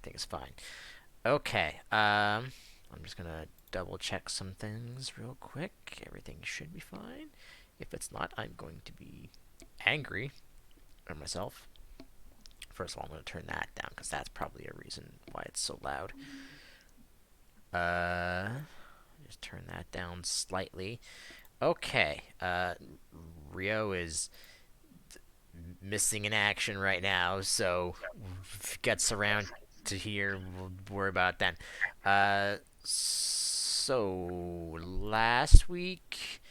everything's fine. Okay. I'm just gonna double check some things real quick. Everything should be fine. If it's not, I'm going to be angry at myself. First of all, I'm gonna turn that down because that's probably a reason why it's so loud. Uh, just turn that down slightly. Okay. Rio is missing in action right now, so if it gets around to here, we'll worry about it then. So last week,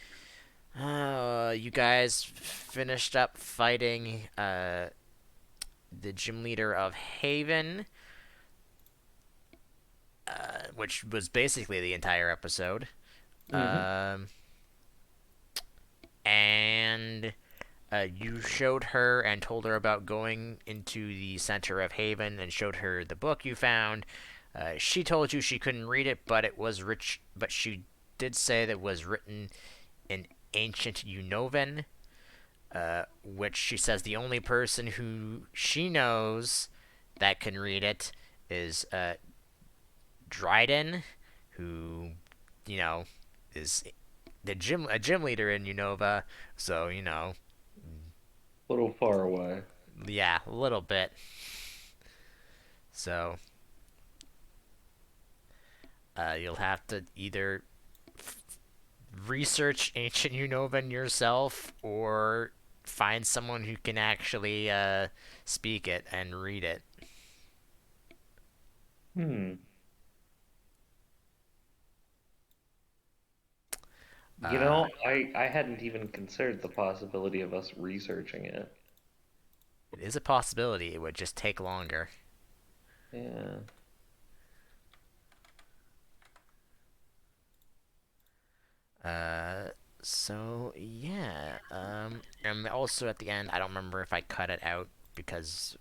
you guys finished up fighting the gym leader of Haven, which was basically the entire episode. Hmm. Um, and you showed her and told her about going into the center of Haven and showed her the book you found. She told you she couldn't read it, but it was rich. But she did say that it was written in ancient Unovan, which she says the only person who she knows that can read it is Dryden, who you know is a gym leader in Unova. So A little far away. yeah, a little bit. So you'll have to either research ancient Unovan yourself or find someone who can actually speak it and read it. Hmm. Uh, I hadn't even considered the possibility of us researching it. it is a possibility. It would just take longer. Yeah. Uh, so yeah. And also at the end, I don't remember if I cut it out because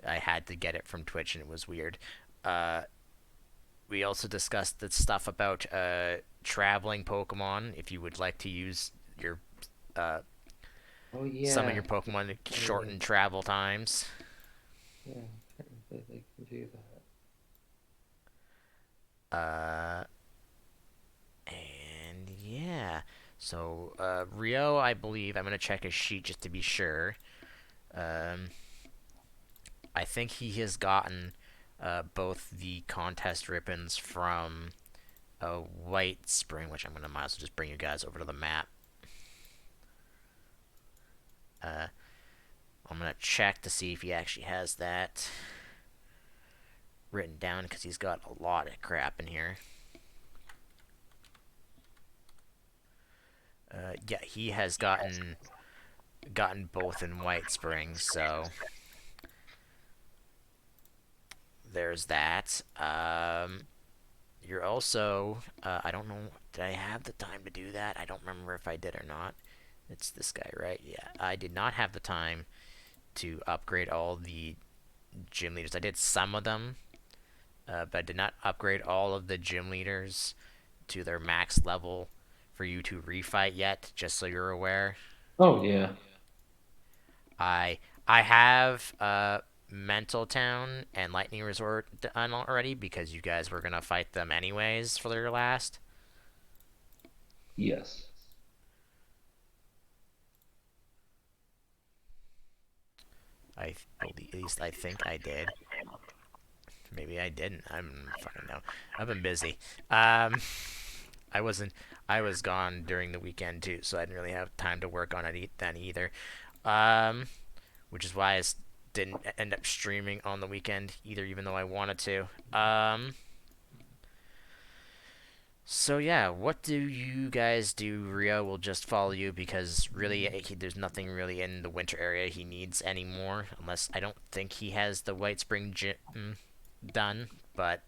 I had to get it from Twitch and it was weird. Uh, we also discussed the stuff about traveling Pokemon. If you would like to use your uh, Oh some of yeah. your Pokemon to Totally. shorten travel times. Yeah. Apparently they can do that. Uh, and yeah. So Rio, I believe I'm gonna check his sheet just to be sure. Um, I think he has gotten both the contest ribbons from White Spring, which I'm gonna might as well just bring you guys over to the map. Uh, I'm gonna check to see if he actually has that written down because he's got a lot of crap in here. Yeah, he has gotten both in White Springs, so there's that. You're also I don't know. Did I have the time to do that? I don't remember if I did or not. It's this guy, right? Yeah, I did not have the time to upgrade all the gym leaders. I did some of them, but I did not upgrade all of the gym leaders to their max level for you to refight yet. Just so you're aware. Oh yeah. I I have Mental Town and Lightning Resort done already because you guys were gonna fight them anyways for their last. Yes. I believe, at least I think I did. Maybe I didn't. I'm fucking know. I've been busy. Um, I wasn't. I was gone during the weekend too, so I didn't really have time to work on it then either. Um, which is why I didn't end up streaming on the weekend either, even though I wanted to. So yeah, what do you guys do? Rio will just follow you because really, there's nothing really in the winter area he needs anymore. Unless I don't think he has the White Spring gym done, but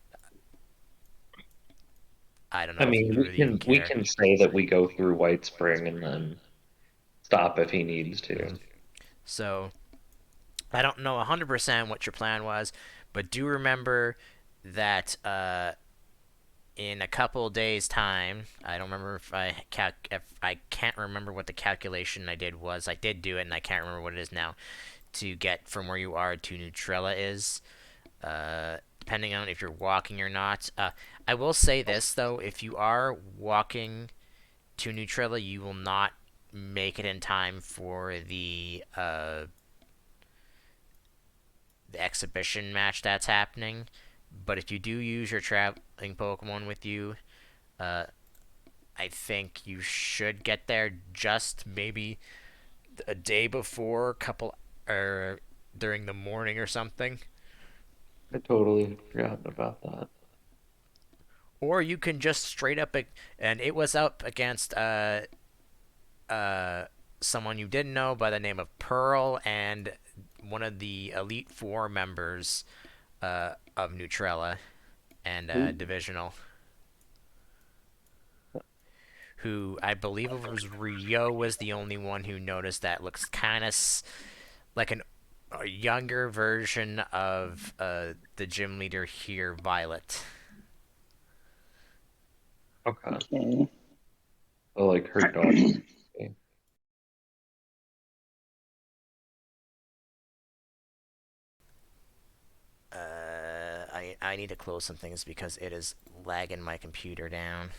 I don't I know if he mean, would really even we care. can say that we go through White Spring and then stop if he needs to. So I don't know 100% what your plan was, but do remember that in a couple days time, I don't remember if I can't remember what the calculation I did was. I did do it and I can't remember what it is now to get from where you are to Neutrella is. depending on if you're walking or not. I will say this though: if you are walking to Neutrilla, you will not make it in time for the exhibition match that's happening. But if you do use your traveling Pokemon with you, uh, I think you should get there just maybe a day before, couple or during the morning or something. I totally forgot about that. Or you can just straight up, and it was up against uh, someone you didn't know by the name of Pearl and one of the Elite Four members of Neutrella and Ooh, Divisional, who I believe it was Rio was the only one who noticed that looks kind of like a younger version of the gym leader here, Violet. okay. Okay. So like her daughter. Okay. I need to close some things because it is lagging my computer down,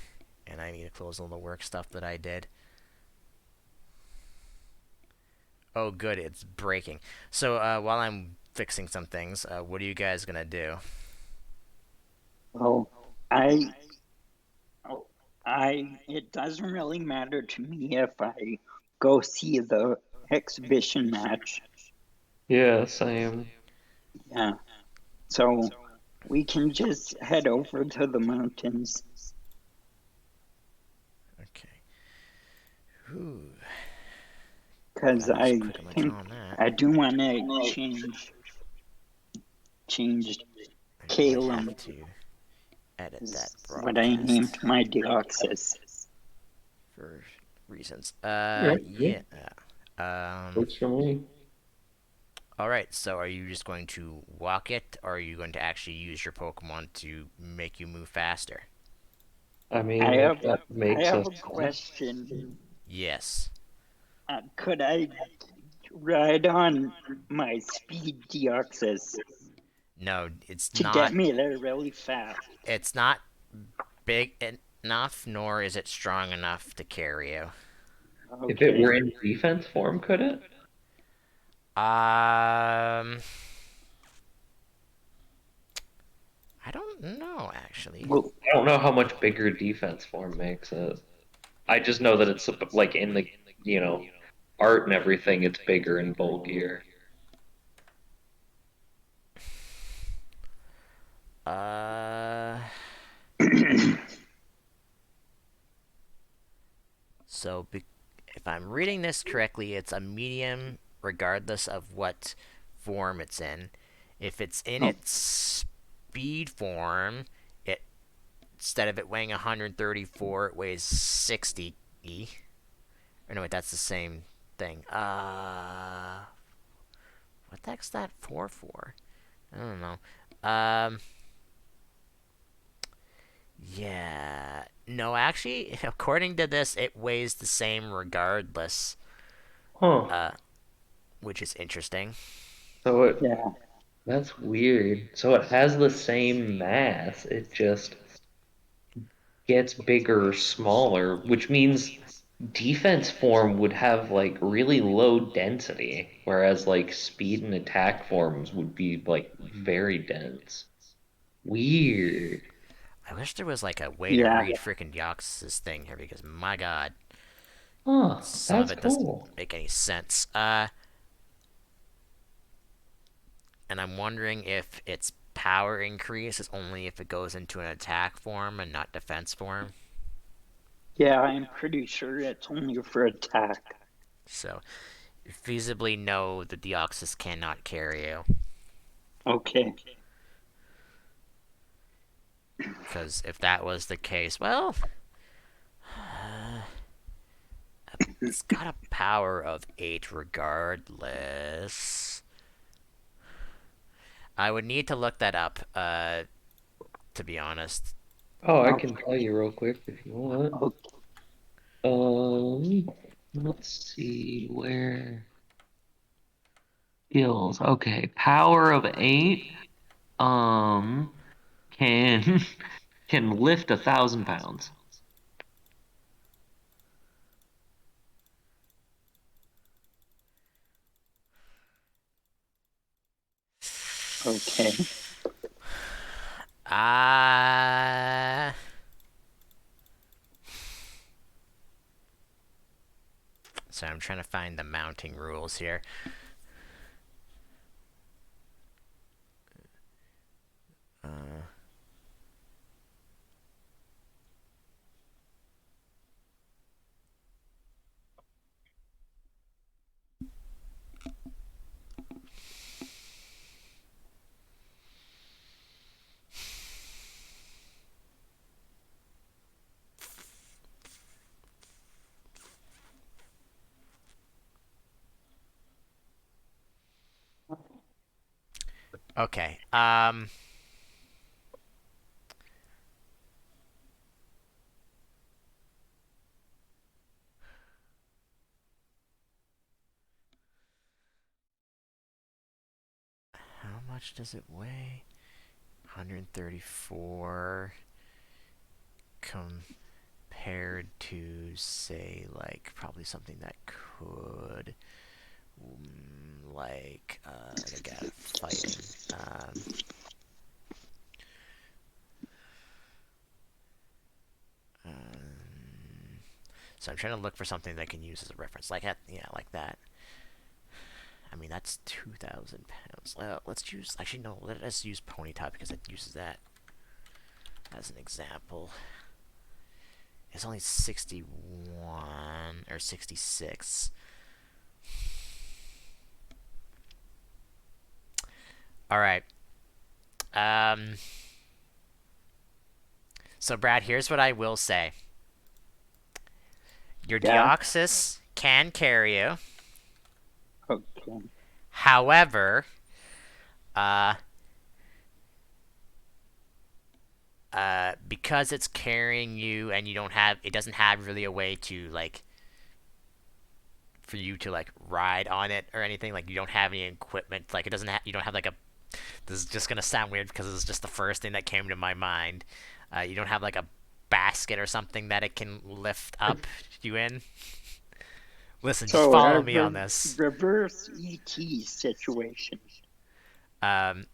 and I need to close all the work stuff that I did. Oh, good, it's breaking. So while I'm fixing some things, what are you guys gonna do? Well, I, oh, it doesn't really matter to me if I go see the exhibition match. Yeah, same. Yeah. So we can just head over to the mountains Okay. Ooh, because glad I just I pretty much think on that. I do want to change I might have Calum to edit that is what I broadcast named my Deoxys. for reasons. Yeah, yeah. Yeah. Um, Works for me. all right. So, are you just going to walk it, or are you going to actually use your Pokemon to make you move faster? I I mean, if have that I makes have us a question. Yes. Could I ride on my speed Deoxys No, it's to get not. me there really fast? It's not big enough, nor is it strong enough to carry you. if it Okay. were in defense form, could it? Um, I don't know actually. Well, I don't know how much bigger defense form makes it. I just know that it's like in the, you know, art and everything, it's bigger and bulkier. Uh, so if I'm reading this correctly, it's a medium regardless of what form it's in. If it's in oh, its speed form, it instead of it weighing 134, it weighs 60. Or no, wait, that's the same thing. What the heck's that 4 for? I don't know. Yeah. No, actually, according to this, it weighs the same regardless, Huh. uh, which is interesting. So yeah, that's weird. So it has the same mass. It just gets bigger or smaller, which means defense form would have like really low density, whereas like speed and attack forms would be like very dense. Weird. I wish there was like a way to yeah, read freaking Deoxys thing here because my god, Huh, some of that's it doesn't cool. make any sense. And I'm wondering if its power increase is only if it goes into an attack form and not defense form. yeah. I'm pretty sure it's only for attack. So, feasibly, no, the Deoxys cannot carry you. Okay. Because if that was the case, well, it's got a power of 8 regardless. I would need to look that up, to be honest. Oh, I can Okay. tell you real quick if you want. Okay. Um, let's see where skills. Okay, power of 8. Um, can can lift 1,000 pounds. Okay. Ah. So I'm trying to find the mounting rules here. Uh, okay. How much does it weigh? 134 compared to, say, like probably something that could, like, I got fighting. Um, so I'm trying to look for something that I can use as a reference, like that, yeah, like that. I mean, that's 2,000 pounds. Let's use, actually, no, let us use Pony Top because it uses that as an example. It's only 61 or 66. All right. Um, so, Brad, here's what I will say. Your Yeah. Deoxys can carry you. Okay. However, uh, because it's carrying you and you don't have, it doesn't have really a way to, like, for you to, like, ride on it or anything. Like, you don't have any equipment. Like, it doesn't have, you don't have, like, a, this is just gonna sound weird because it's just the first thing that came to my mind. You don't have, like, a basket or something that it can lift up you in. Listen, just So follow a me on this. reverse ET situation. Um,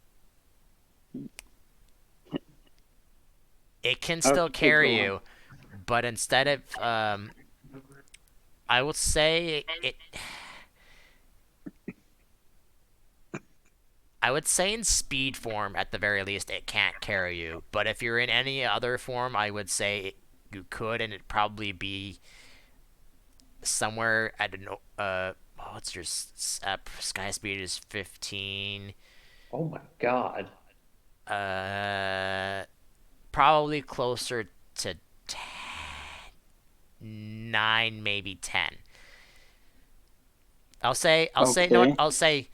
it can still Okay, carry go on. you, but instead of, I would say it. I would say in speed form, at the very least, it can't carry you. But if you're in any other form, I would say you could, and it'd probably be somewhere at an. What's your sky speed is 15. Oh my God. Uh, Probably closer to 9, maybe 10. I'll say no. Okay. I'll say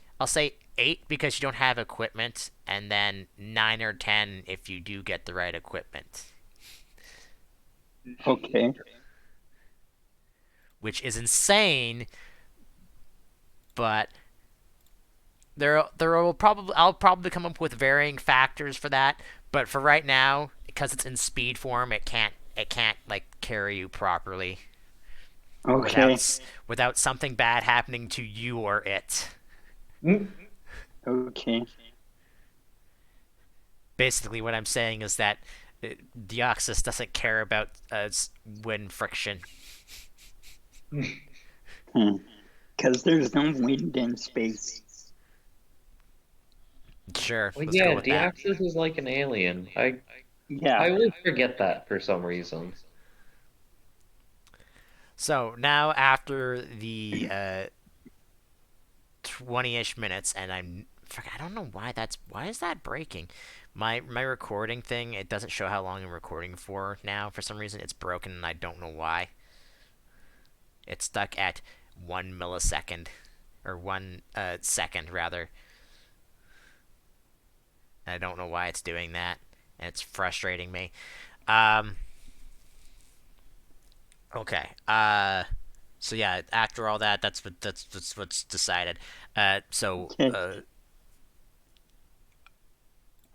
8 because you don't have equipment, and then 9 or 10 if you do get the right equipment, Okay. which is insane. But there will probably, I'll probably come up with varying factors for that. But for right now, because it's in speed form, it can't like carry you properly Okay. without something bad happening to you or it. Mm. Okay. Basically, what I'm saying is that Deoxys doesn't care about wind friction. Because there's no wind in space. Sure, Well, let's go yeah, with that. Deoxys is like an alien. I Yeah. always forget that for some reason. So now after the 20-ish minutes, and I don't know why is that breaking? My recording thing, it doesn't show how long I'm recording for now. For some reason, it's broken, and I don't know why. It's stuck at 1 millisecond, or 1 second rather. And I don't know why it's doing that, and it's frustrating me. Um, okay. So yeah, after all that, that's what's decided. So Okay.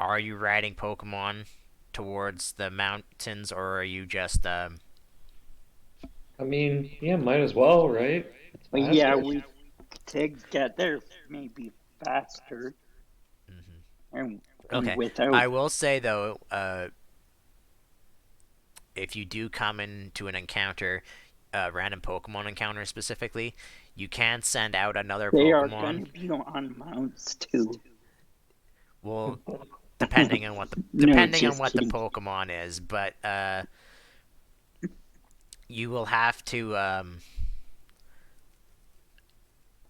are you riding Pokemon towards the mountains, or are you just I mean, yeah, might as well, right? It's But yeah, faster. we to get there maybe faster mhm. and Okay. without. I will say though, if you do come into an encounter, a random Pokemon encounter specifically, you can send out another They are Pokemon. gonna be on mounts too. Well, No, depending on just what the kidding. Pokemon is, but you will have to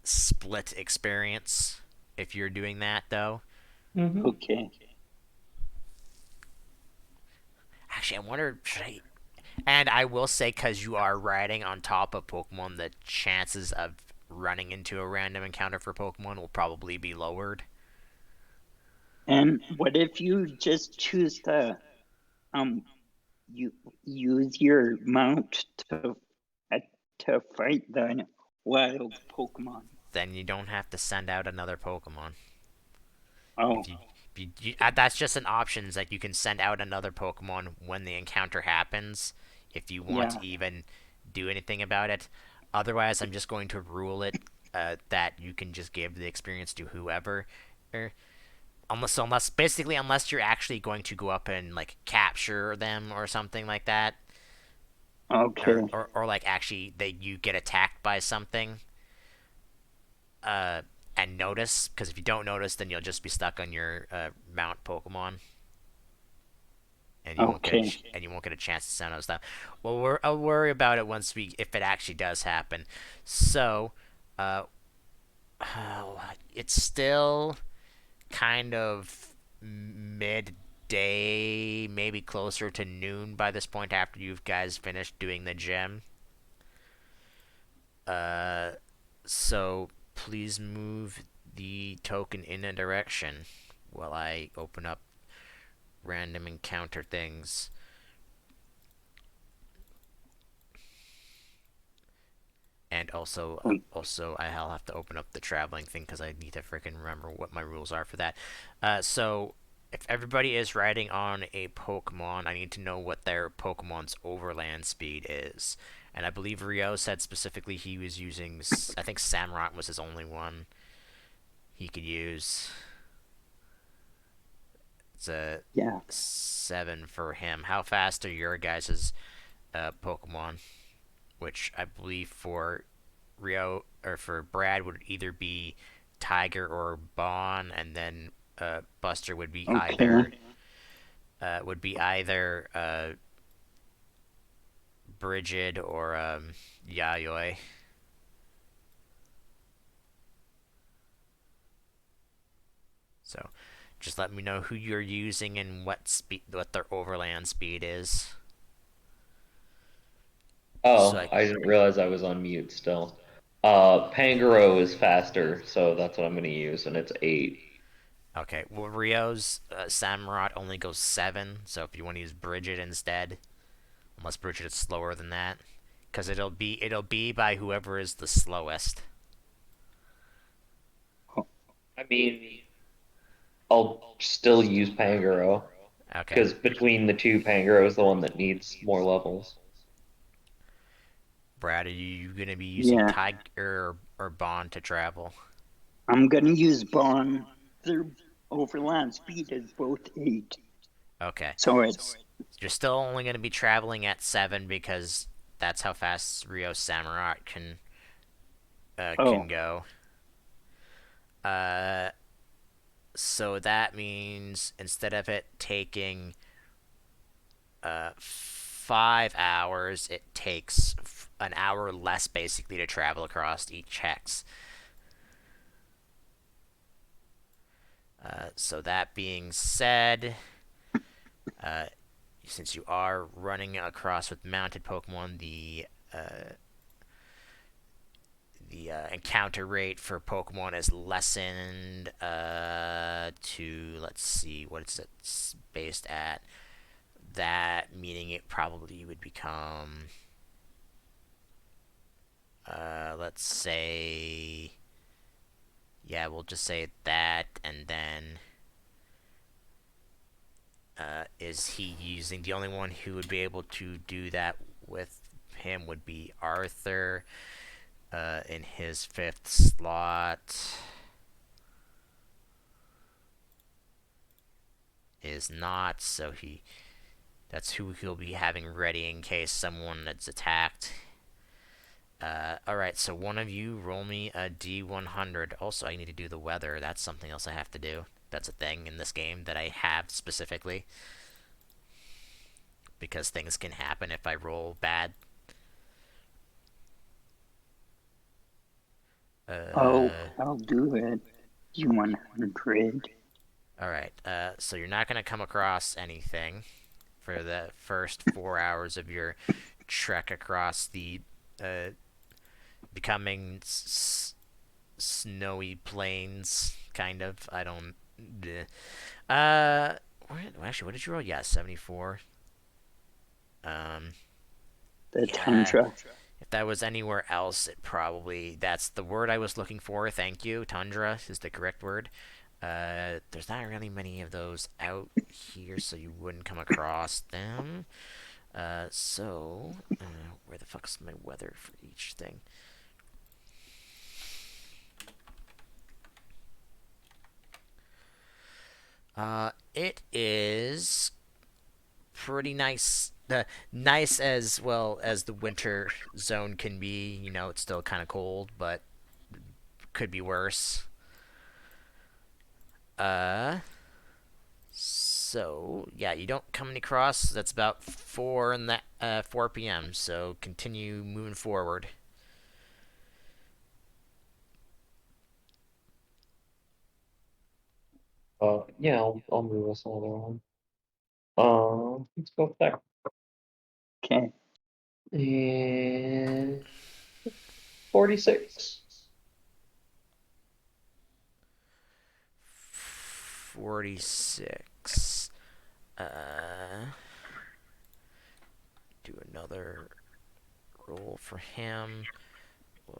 split experience if you're doing that though. Hmm. Okay. Actually, I wonder should I. And I will say, because you are riding on top of Pokemon, the chances of running into a random encounter for Pokemon will probably be lowered. And what if you just choose to um you use your mount uh, to fight the wild Pokemon? Then you don't have to send out another Pokemon. Oh, If you, that's just an option is that you can send out another Pokemon when the encounter happens, if you want yeah. to even do anything about it. Otherwise, I'm just going to rule it that you can just give the experience to whoever, or unless you're actually going to go up and like capture them or something like that, Okay. or like actually they you get attacked by something, uh, and notice, because if you don't notice, then you'll just be stuck on your mount Pokemon, and Okay. you won't get a chance to send those stuff. Well, I'll worry about it once we if it actually does happen. So, uh, it's still kind of midday, maybe closer to noon by this point after you guys finished doing the gym. Uh, so please move the token in a direction while I open up random encounter things. And also I'll have to open up the traveling thing because I need to freaking remember what my rules are for that. So if everybody is riding on a Pokemon, I need to know what their Pokemon's overland speed is. And I believe Rio said specifically he was using. I think Samurott was his only one he could use. It's a Yeah. 7 for him. How fast are your guys' Pokemon? Which I believe for Rio or for Brad would either be Tiger or Bon, and then Buster Okay. would be either Brigid or Yayoi. So just let me know who you're using and what their overland speed is. So Oh, I didn't realize I was on mute still. Pangoro is faster, so that's what I'm gonna use, and it's 8. okay, well Rio's Samurott only goes 7, so if you want to use Brigid instead, unless Bridget is slower than that, because it'll be by whoever is the slowest. I mean, I'll still use Pangoro, Okay, because between the two, Pangoro is the one that needs more levels. Brad, are you gonna be using Yeah. Tiger or Bond to travel? I'm gonna use Bond. Their overland speed is both 8. Okay, So it's you're still only gonna be traveling at 7 because that's how fast Rio Samurott can oh, go. Uh, so that means instead of it taking 5 hours, it takes an hour less basically to travel across each hex. So that being said, uh, since you are running across with mounted Pokemon, the encounter rate for Pokemon is lessened to, let's see, what is it based at? That meaning it probably would become, let's say, yeah, we'll just say that, and then is he using? The only one who would be able to do that with him would be Arthur in his fifth slot. Is not, so that's who he'll be having ready in case someone that's attacked. Alright, so one of you roll me a D100. Also, I need to do the weather. That's something else I have to do. That's a thing in this game that I have specifically. Because things can happen if I roll bad. Oh, Uh, I'll do it. D100. Alright, so you're not going to come across anything for the first 4 hours of your trek across the uh, becoming snowy plains, kind of. I don't. Uh, actually, what did you roll? Yeah, 74. Um, The yeah. tundra. If that was anywhere else, it probably that's the word I was looking for. Thank you. Tundra is the correct word. There's not really many of those out here, so you wouldn't come across them. Where the fuck's my weather for each thing? It is pretty nice. Nice as well as the winter zone can be. You know, it's still kind of cold, but could be worse. Uh, so yeah, you don't come any cross. That's about 4 p.m. So continue moving forward. Yeah, I'll move us another one. Let's go back. Okay. And 46. 46. Do another roll for him.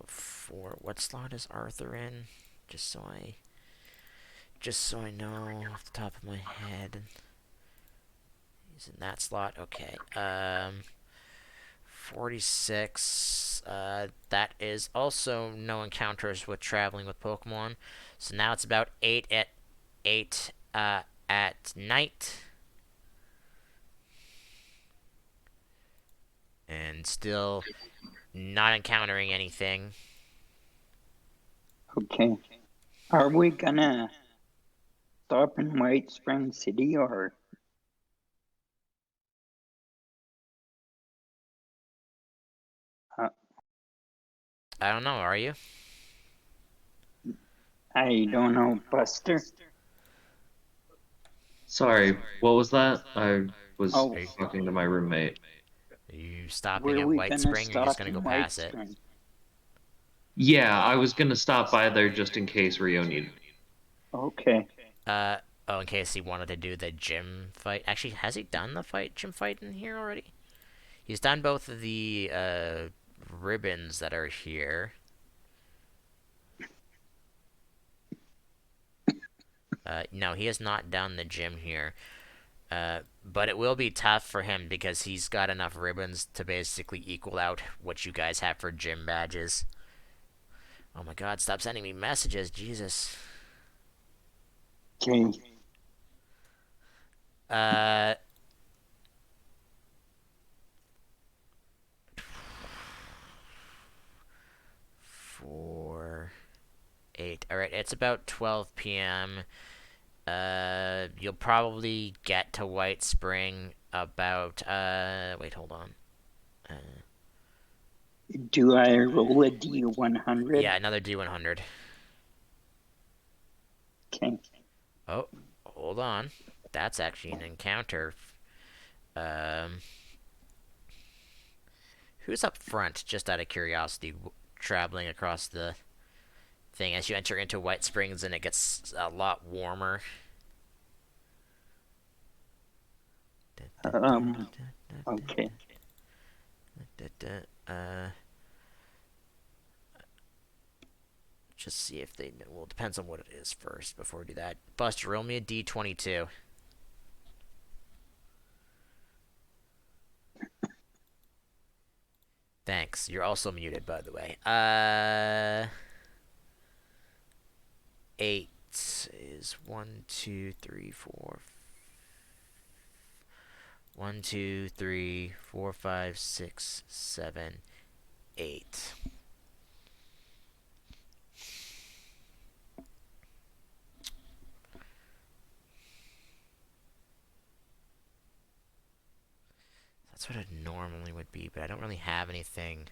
For what slot is Arthur in? Just so I know off the top of my head. He's in that slot. Okay. 46. That is also no encounters with traveling with Pokemon. So now it's about 8 at night. And still not encountering anything. Okay. Are we gonna stop in White Spring City or? Uh, I don't know, are you? I don't know, Buster. Sorry, what was that? I was Oh, talking to my roommate. Are you stopping were at we White gonna Spring? Or you're just stop gonna go in White past it? Spring? Yeah, I was gonna stop by there just in case Rio needed me. Okay. Uh, oh, in case he wanted to do the gym fight. Actually, has he done the gym fight in here already? He's done both of the ribbons that are here. No, he has not done the gym here. But it will be tough for him because he's got enough ribbons to basically equal out what you guys have for gym badges. Oh my god, stop sending me messages, Jesus. Okay. Uh, 4, 8. Alright, it's about 12 p.m. You'll probably get to White Spring about, wait, hold on. Uh, Do I roll a D100? yeah, another D100. Okay. Oh, hold on. That's actually an encounter. Um, who's up front, just out of curiosity, traveling across the thing as you enter into White Springs and it gets a lot warmer? Um, okay. Uh, just see if they know. Well, it depends on what it is first before we do that. Buster, roll me a D22. Thanks. You're also muted, by the way. 8 is 1, 2, 3, 4. 1, 2, 3, 4, 5, 6, 7, 8. That's what it normally would be, but I don't really have anything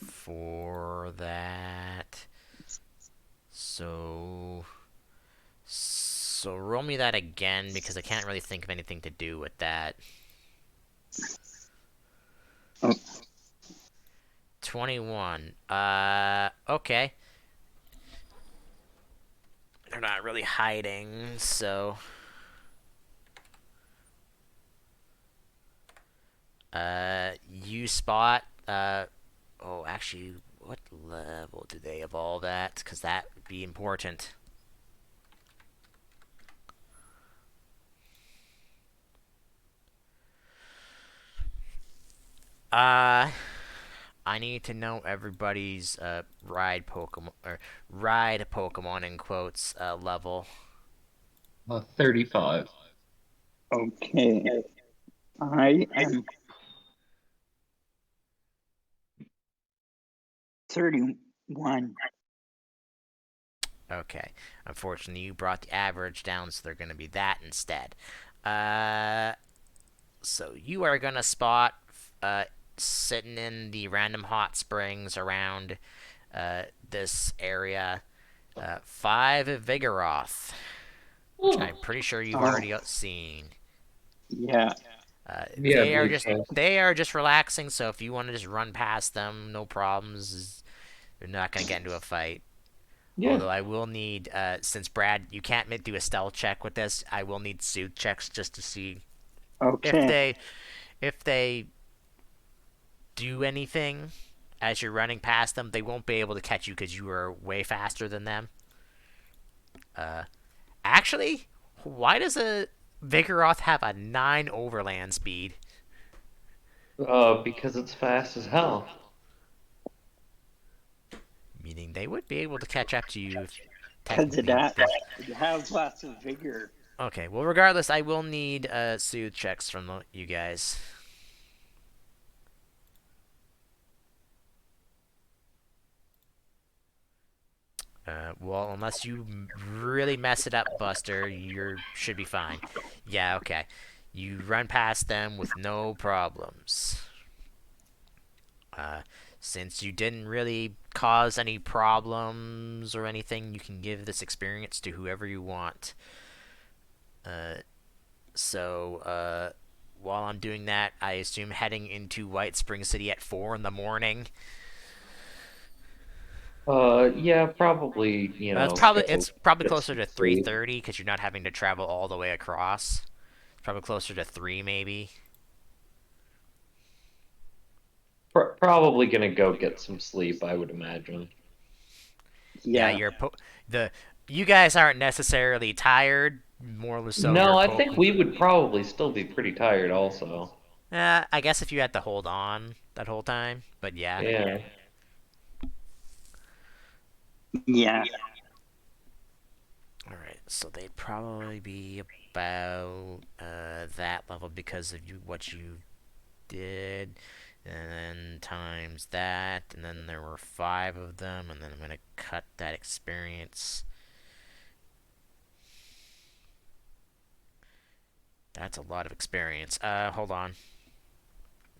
for that. So roll me that again because I can't really think of anything to do with that. Oh, 21. Okay. They're not really hiding, so you spot oh, actually, what level do they evolve at? Because that would be important. Uh, I need to know everybody's ride Pokemon in quotes level. 35. okay. I am 31. Okay. Unfortunately, you brought the average down, so they're going to be that instead. Uh, so you are going to spot sitting in the random hot springs around this area 5 Vigoroth, which I'm pretty sure you've Oh, already seen. yeah. Yeah, I believe so. They are just relaxing. So if you want to just run past them, no problems. They're not gonna get into a fight. Yeah. Although I will need, since Brad, you can't do a stealth check with this. I will need suit checks just to see if Okay. they do anything as you're running past them. They won't be able to catch you because you are way faster than them. Uh, Actually, why does a Vigoroth have a 9 overland speed? Because it's fast as hell. Meaning they would be able to catch up to you if Because technically they. it has lots of vigor. Okay, well, regardless, I will need soothe checks from you guys. Well, unless you really mess it up, Buster, you should be fine. Yeah, okay. You run past them with no problems. Uh, since you didn't really cause any problems or anything, you can give this experience to whoever you want. Uh, so, while I'm doing that, I assume heading into White Spring City at 4 in the morning. Yeah, probably, go It's probably get closer some to sleep. 3:30 because you're not having to travel all the way across. It's probably closer to 3 maybe. Probably gonna go get some sleep, I would imagine. Yeah, Yeah. the you guys aren't necessarily tired. More so, No, your I think Pokemon. we would probably still be pretty tired also. I guess if you had to hold on that whole time, but yeah. Yeah. Yeah. All right, so they'd probably be about that level because of what you did, and then times that, and then there were 5 of them, and then I'm gonna cut that experience. That's a lot of experience. Hold on.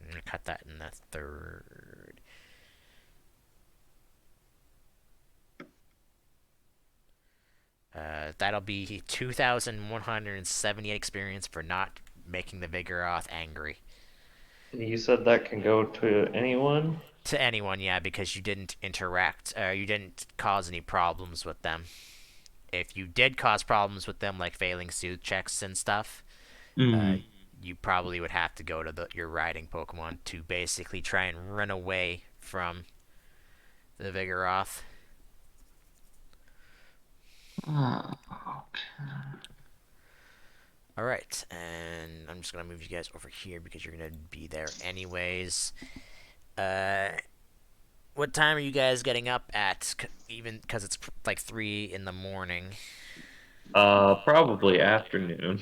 I'm gonna cut that in the third. That'll be 2,178 experience for not making the Vigoroth angry. You said that can go to anyone? To anyone, yeah, because you didn't interact, you didn't cause any problems with them. If you did cause problems with them, like failing suit checks and stuff, uh, Mm. you probably would have to go to your riding Pokemon to basically try and run away from the Vigoroth. Oh, okay. All right, and I'm just gonna move you guys over here because you're gonna be there anyways. Uh, what time are you guys getting up at? Even because it's like 3 in the morning. Probably afternoon.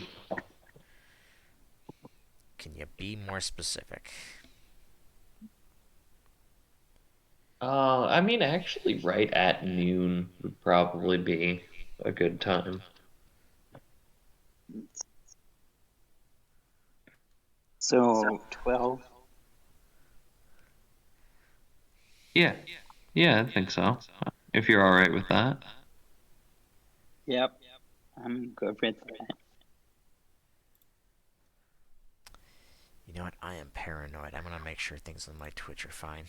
Can you be more specific? I mean, actually, right at noon would probably be a good time. So 12. Yeah, yeah, I think so. If you're all right with that. Yep, I'm good with that. You know what? I am paranoid. I'm gonna make sure things on my Twitch are fine.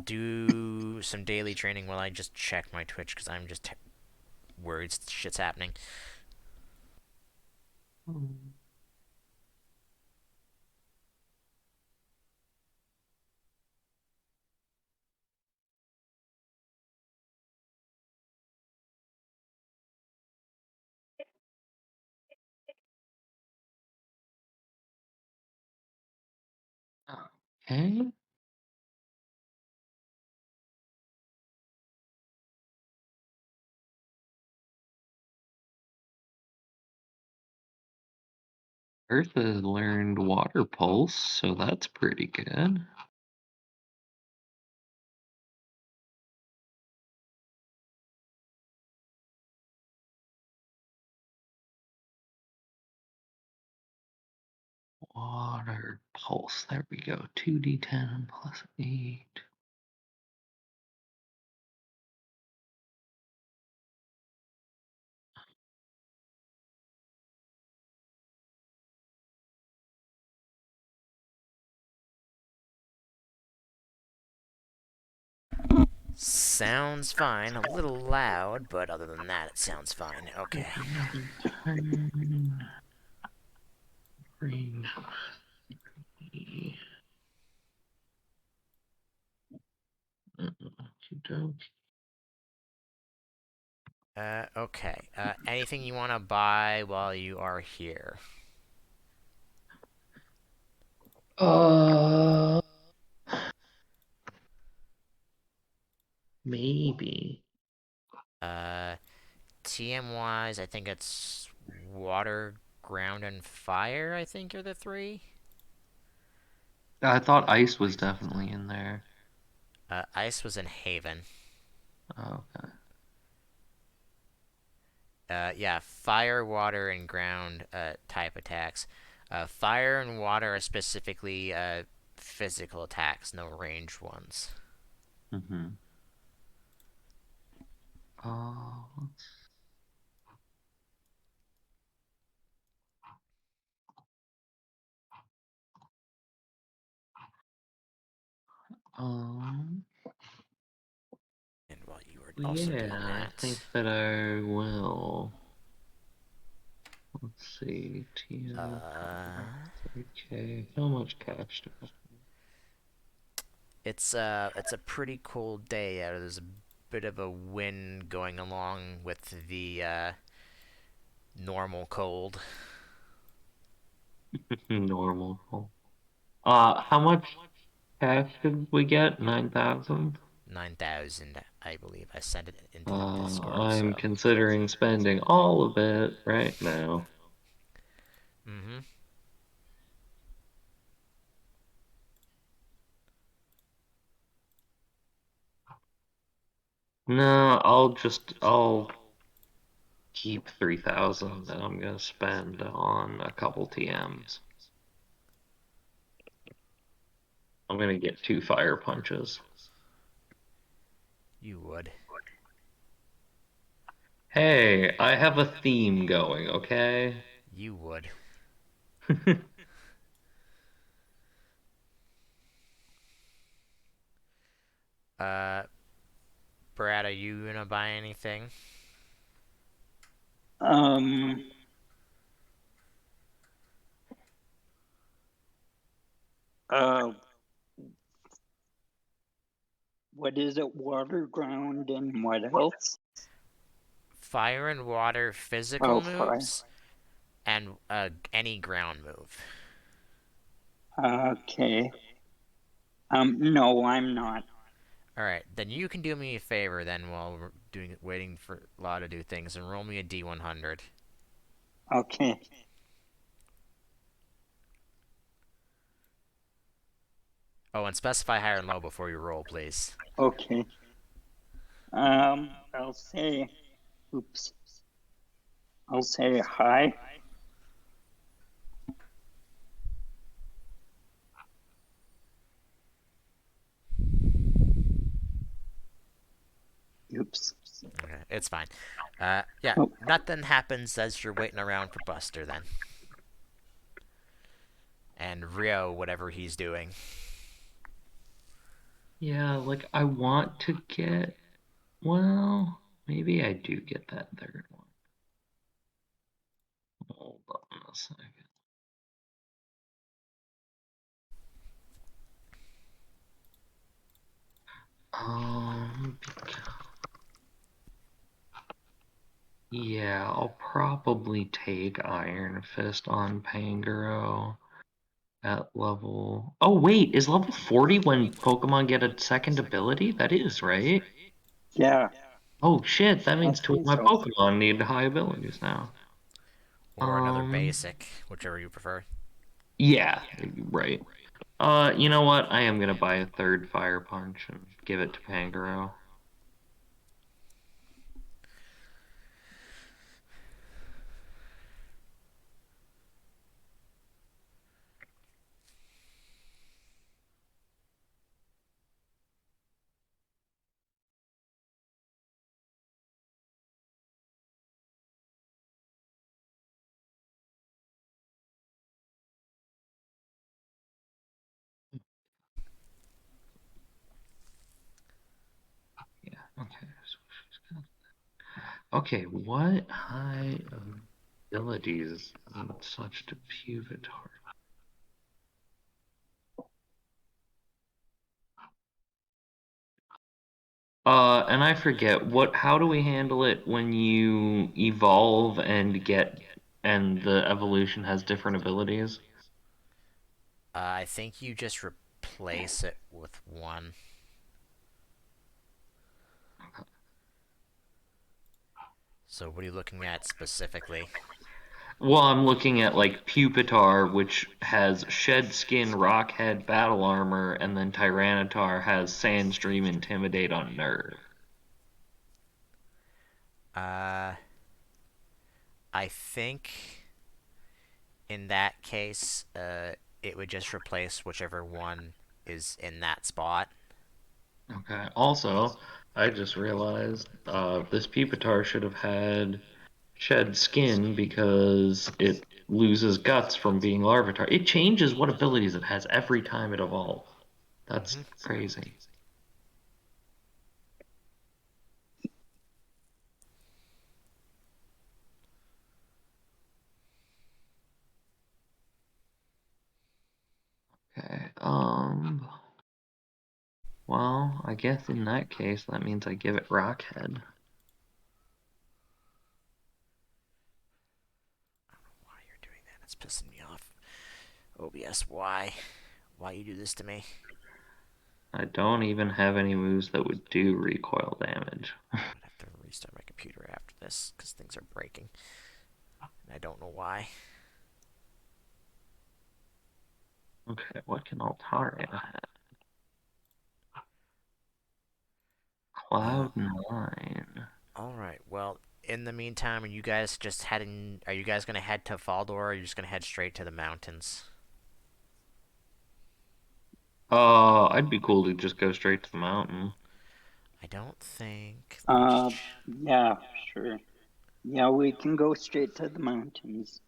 Do some daily training while I just check my Twitch because I'm just worried shit's happening. Okay. Earth has learned water pulse, so that's pretty good. Water pulse. There we go. 2d10 plus 8. Sounds fine. A little loud, but other than that, it sounds fine. Okay. Another turn. Range. Okay. Anything you want to buy while you are here? Uh, maybe. Uh, TM wise, I think it's water, ground, and fire. I think are the three. I thought ice was definitely in there. Ice was in Haven. Okay. Yeah, fire, water, and ground type attacks. Fire and water are specifically physical attacks, no ranged ones. Mm-hmm. Uh, um, And while you are also yeah, doing I that, think that I will. Let's see. TM uh, 3K. How much cash do I it's a pretty cold day. There's a bit of a wind going along with the normal cold. have? Normal. How much cash did we get? 9,000? 9,000, I believe. I sent it into the Discord, I'm so. considering spending all of it right now. Mm-hmm. No, I'll keep 3,000 that I'm gonna spend on a couple TMs. I'm gonna get 2 fire punches. You would. Hey, I have a theme going, okay? You would. Uh, Brad, are you gonna buy anything? Um, uh, what is it? Water, ground, and what else? fire and water physical Oh, fire. moves and any ground move. Okay. No, I'm not. All right, then you can do me a favor then while we're waiting for Law to do things and roll me a D100. Okay. Oh, and specify high and low before you roll, please. Okay. I'll say, oops. I'll say hi. Oops. Okay, it's fine. Yeah, Oh, nothing happens as you're waiting around for Buster then. And Rio, whatever he's doing. Yeah, like I want to get. Well, maybe I do get that third one. Hold on a second. Um, yeah, I'll probably take Iron Fist on Pangoro at level. Oh, wait, is level 40 when Pokemon get a second ability? That is, right? yeah, Oh shit, that I means two of think my so. Pokemon need high abilities now. Or another Um, basic, whichever you prefer. yeah, right. You know what? I am gonna buy a third Fire Punch and give it to Pangoro. Yeah, okay. So she's got. Okay, what high abilities need such to Pupitar? And I forget how do we handle it when you evolve and the evolution has different abilities? I think you just replace it with one. So what are you looking at specifically? Well, I'm looking at like Pupitar, which has Shed Skin, Rock Head, Battle Armor, and then Tyranitar has Sandstream, Intimidate on Nerve. Uh, I think in that case, it would just replace whichever one is in that spot. Okay. Also, I just realized this Pupitar should have had Shed Skin because it loses guts from being Larvitar. It changes what abilities it has every time it evolves. That's Mm-hmm. crazy. Okay. Well, I guess in that case, that means I give it Rockhead. Why you're doing that? It's pissing me off. OBS, why? Why you do this to me? I don't even have any moves that would do recoil damage. I'd have to restart my computer after this because things are breaking, and I don't know why. Okay, what can Altaria have? Uh, Cloud9. all right. Well, in the meantime, are you guys just heading? Are you guys gonna head to Faldor, or are you just gonna head straight to the mountains? I'd be cool to just go straight to the mountain. I don't think. Let me. uh, yeah, sure. Yeah, we can go straight to the mountains.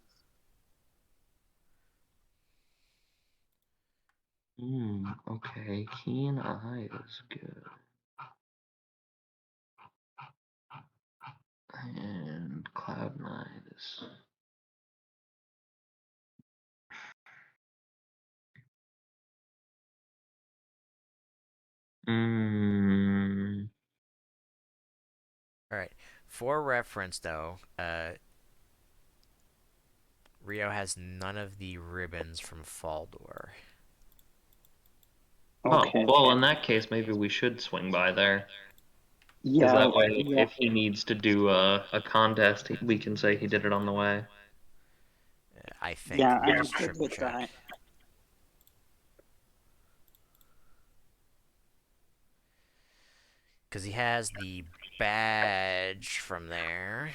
Okay, Keen Eye is good. And Cloud9 is. Hmm. All right. For reference, though, Rio has none of the ribbons from Faldor. Oh, Okay. well, in that case, maybe we should swing by there. Because Yeah, that way, yeah, if he needs to do a contest, we can say he did it on the way. I think. yeah, Let me I'm just good triple with check. that. Because he has the badge from there.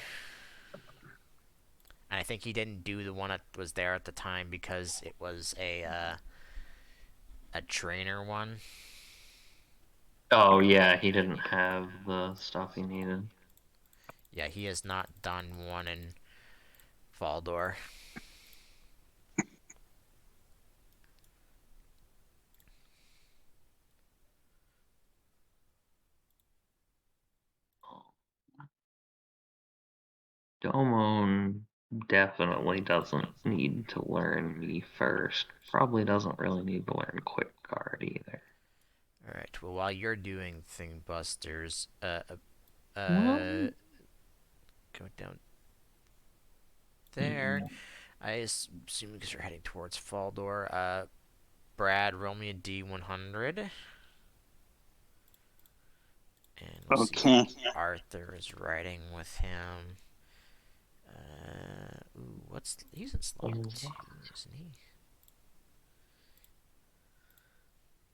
And I think he didn't do the one that was there at the time because it was a trainer one. Oh, yeah, he didn't have the stuff he needed. Yeah, he has not done one in Faldor. Domon definitely doesn't need to learn me first. Probably doesn't really need to learn Quick Guard either. Alright, well, while you're doing Thing Busters, Well, go down there. I assume because you're heading towards Faldor. Brad, roll me a D100. And we'll see if Okay. Arthur is riding with him. He's in slot 2, isn't he?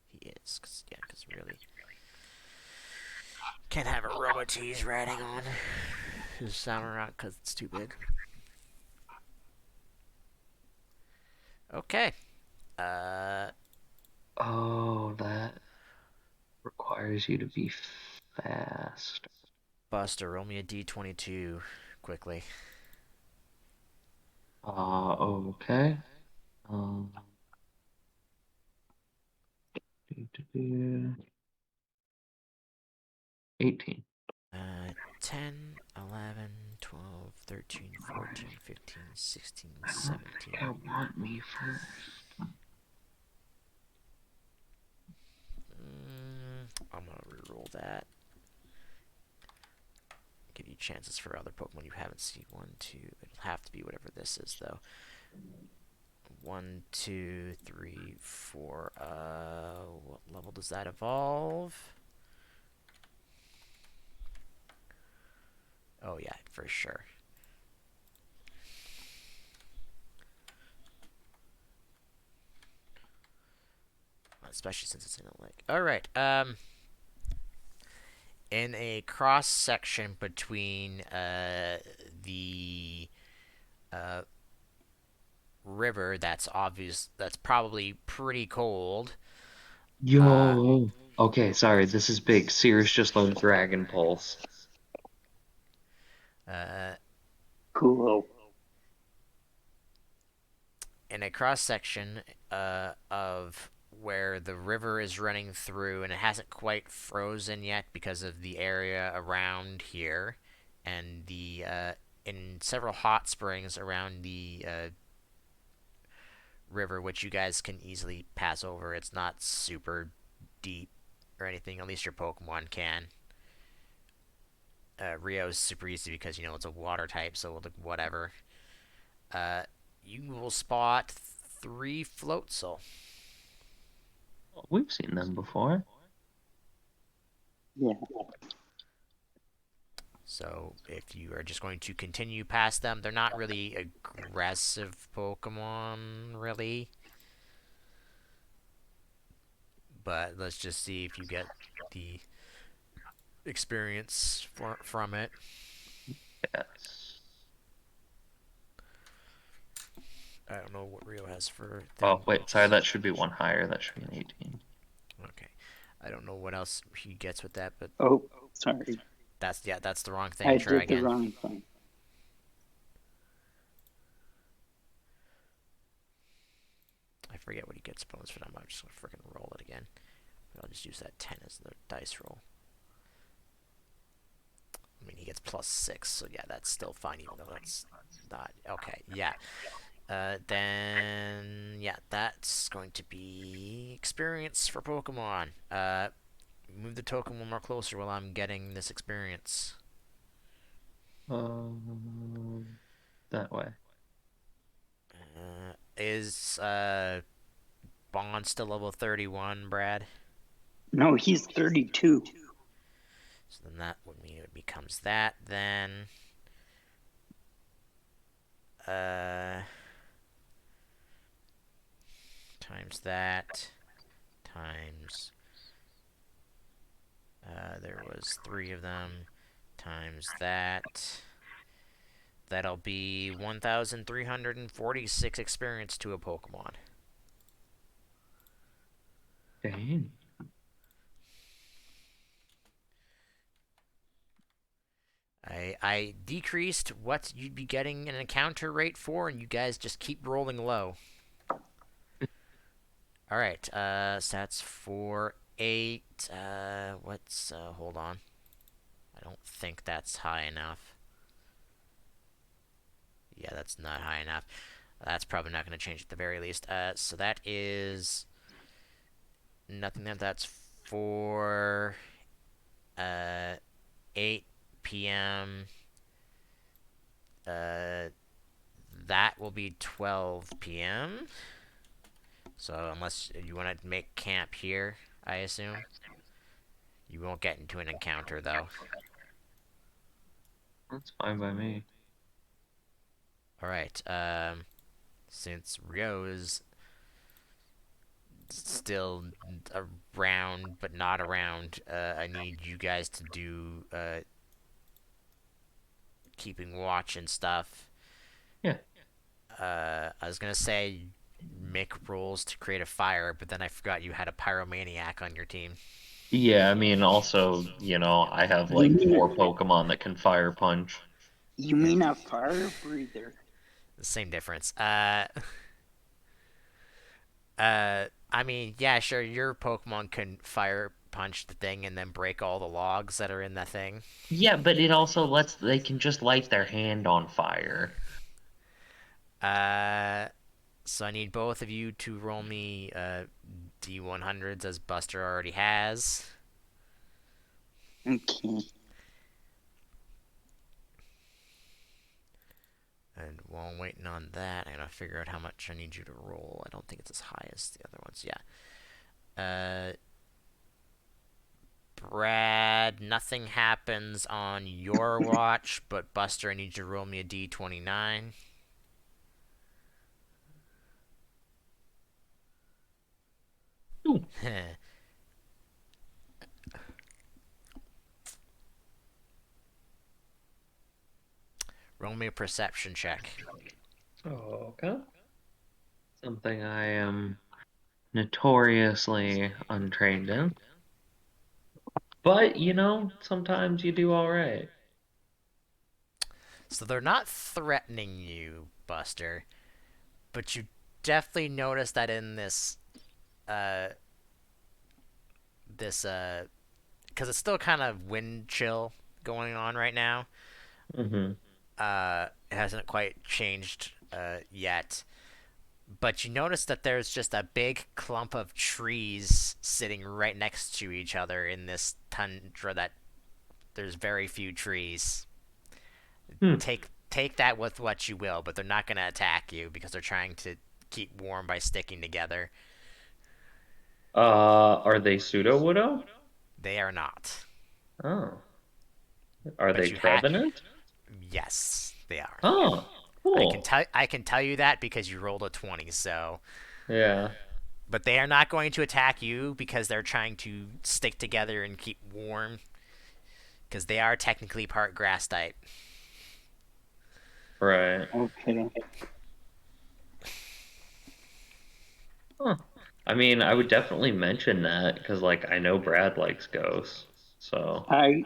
He is, cause really, can't have a Robotease riding on his Samurott because it's too big. Okay. Uh, oh, that requires you to be fast. Buster, roll me a D22 quickly. Okay. Um, 18. 10, 11, 12, 13, Why 14, 15, 16, don't they 17. want me first? I'm gonna reroll that. Give you chances for other Pokemon you haven't seen. 1, 2. It'll have to be whatever this is, though. 1, 2, 3, 4. What level does that evolve? Oh, yeah, for sure. Especially since it's in a lake. Alright, in a cross section between the uh, river that's probably pretty cold. Uh, Yo. Okay, sorry, this is big. Sears just loaded Dragon Pulse. uh, Cool. in a cross section of where the river is running through and it hasn't quite frozen yet because of the area around here and the in several hot springs around the river, which you guys can easily pass over. It's not super deep or anything. At least your Pokemon can. Rio's super easy because you know it's a water type, so whatever. Uh, you will spot 3 Floatzel. We've seen them before. Yeah. So if you are just going to continue past them, they're not really aggressive Pokemon, really. But let's just see if you get the experience from it. Yes. I don't know what Rio has for Oh, thing. wait, sorry, that should be one higher. That should be an 18. Okay, I don't know what else he gets with that, but Oh, sorry. that's the wrong thing. I Try did the again. wrong thing. I forget what he gets bonus for that. I'm just gonna freaking roll it again. But I'll just use that 10 as the dice roll. I mean, he gets +6, so yeah, that's still fine, even though that's not okay. Yeah. Then yeah, that's going to be experience for Pokemon. Move the token one more closer while I'm getting this experience. That way. Is Bond still level 31, Brad? No, he's 32. So then that would mean it becomes that then. Uh, times that times there was three of them times that. That'll be 1,346 experience to a Pokemon. Dang. I decreased what you'd be getting an encounter rate for, and you guys just keep rolling low. All right, stats for 8. Hold on. I don't think that's high enough. Yeah, that's not high enough. That's probably not going to change at the very least. So that is nothing. That's for uh 8 p.m. Uh, that will be 12 p.m. So unless you want to make camp here, I assume you won't get into an encounter though. That's fine by me. All right. Since Rio is still around but not around, I need you guys to do keeping watch and stuff. Yeah. I was gonna say make rolls to create a fire, but then I forgot you had a pyromaniac on your team. Yeah, I mean, also, I have You like mean four Pokemon that can fire punch. you Yeah, mean a fire breather? same difference. I mean, yeah, sure, your Pokemon can fire punch the thing and then break all the logs that are in that thing. Yeah, but it also they can just light their hand on fire. Uh, so I need both of you to roll me D100s as Buster already has. Okay. And while I'm waiting on that, I'm gonna figure out how much I need you to roll. I don't think it's as high as the other ones. Yeah. Brad, nothing happens on your watch, but Buster, I need you to roll me a D29. Ooh. Roll me a perception check. Okay. Something I am notoriously untrained in. But, sometimes you do all right. So they're not threatening you, Buster, but you definitely notice that in uh, this, because it's still kind of wind chill going on right now. Mm-hmm. It hasn't quite changed yet, but you notice that there's just a big clump of trees sitting right next to each other in this tundra that there's very few trees. Hmm. Take that with what you will, but they're not going to attack you because they're trying to keep warm by sticking together. Are they pseudo-widow? They are not. Oh. Are they But you have Trevenant? yes, they are. Oh, cool. I can tell you that because you rolled a 20, so Yeah, but they are not going to attack you because they're trying to stick together and keep warm because they are technically part grass type. right. Okay. Huh. I mean, I would definitely mention that because, like, I know Brad likes ghosts. So, I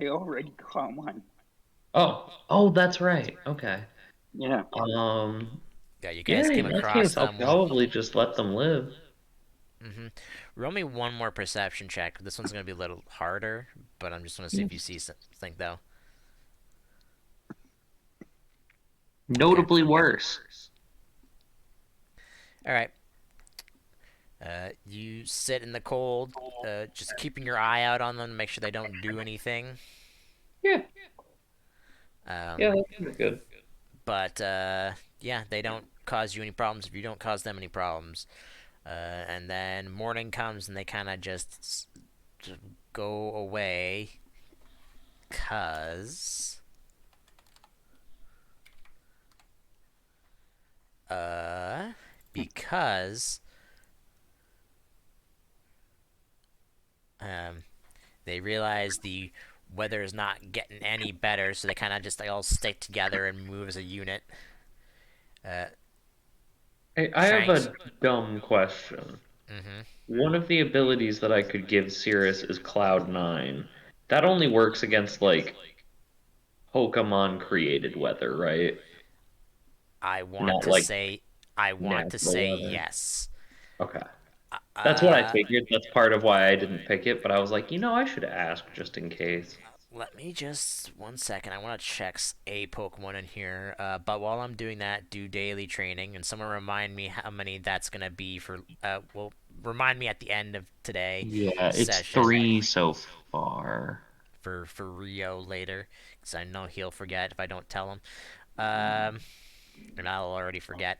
already caught one. oh, that's right. Okay. Yeah. Um, Yeah, you yeah, guys came in that across case, I'll them. probably just let them live. Mm-hmm. Roll me one more perception check. This one's gonna be a little harder, but I'm just gonna see Yeah. if you see something though. Okay. Notably worse. All right. You sit in the cold, just keeping your eye out on them to make sure they don't do anything. Yeah. Yeah, that seems good. But yeah, they don't cause you any problems if you don't cause them any problems. And then morning comes and they kind of just go away cause uh because um they realize the weather is not getting any better, so they kind of just all stick together and move as a unit. Uh, Hey, I have Shanks. a dumb question. Mm-hmm. One of the abilities that I could give Cirrus is Cloud 9. That only works against like Pokemon created weather, right? I want Not to like say, I want to natural say weather. yes. Okay. That's what I Uh, figured. That's part of why I didn't pick it, but I was like, I should ask just in case. Let me just 1 second. I want to check a Pokemon in here. But while I'm doing that, do daily training, and someone remind me how many that's gonna be for. Well, remind me at the end of today Yeah, it's session three so far. for Rio later, because I know he'll forget if I don't tell him. Um, and I'll already forget.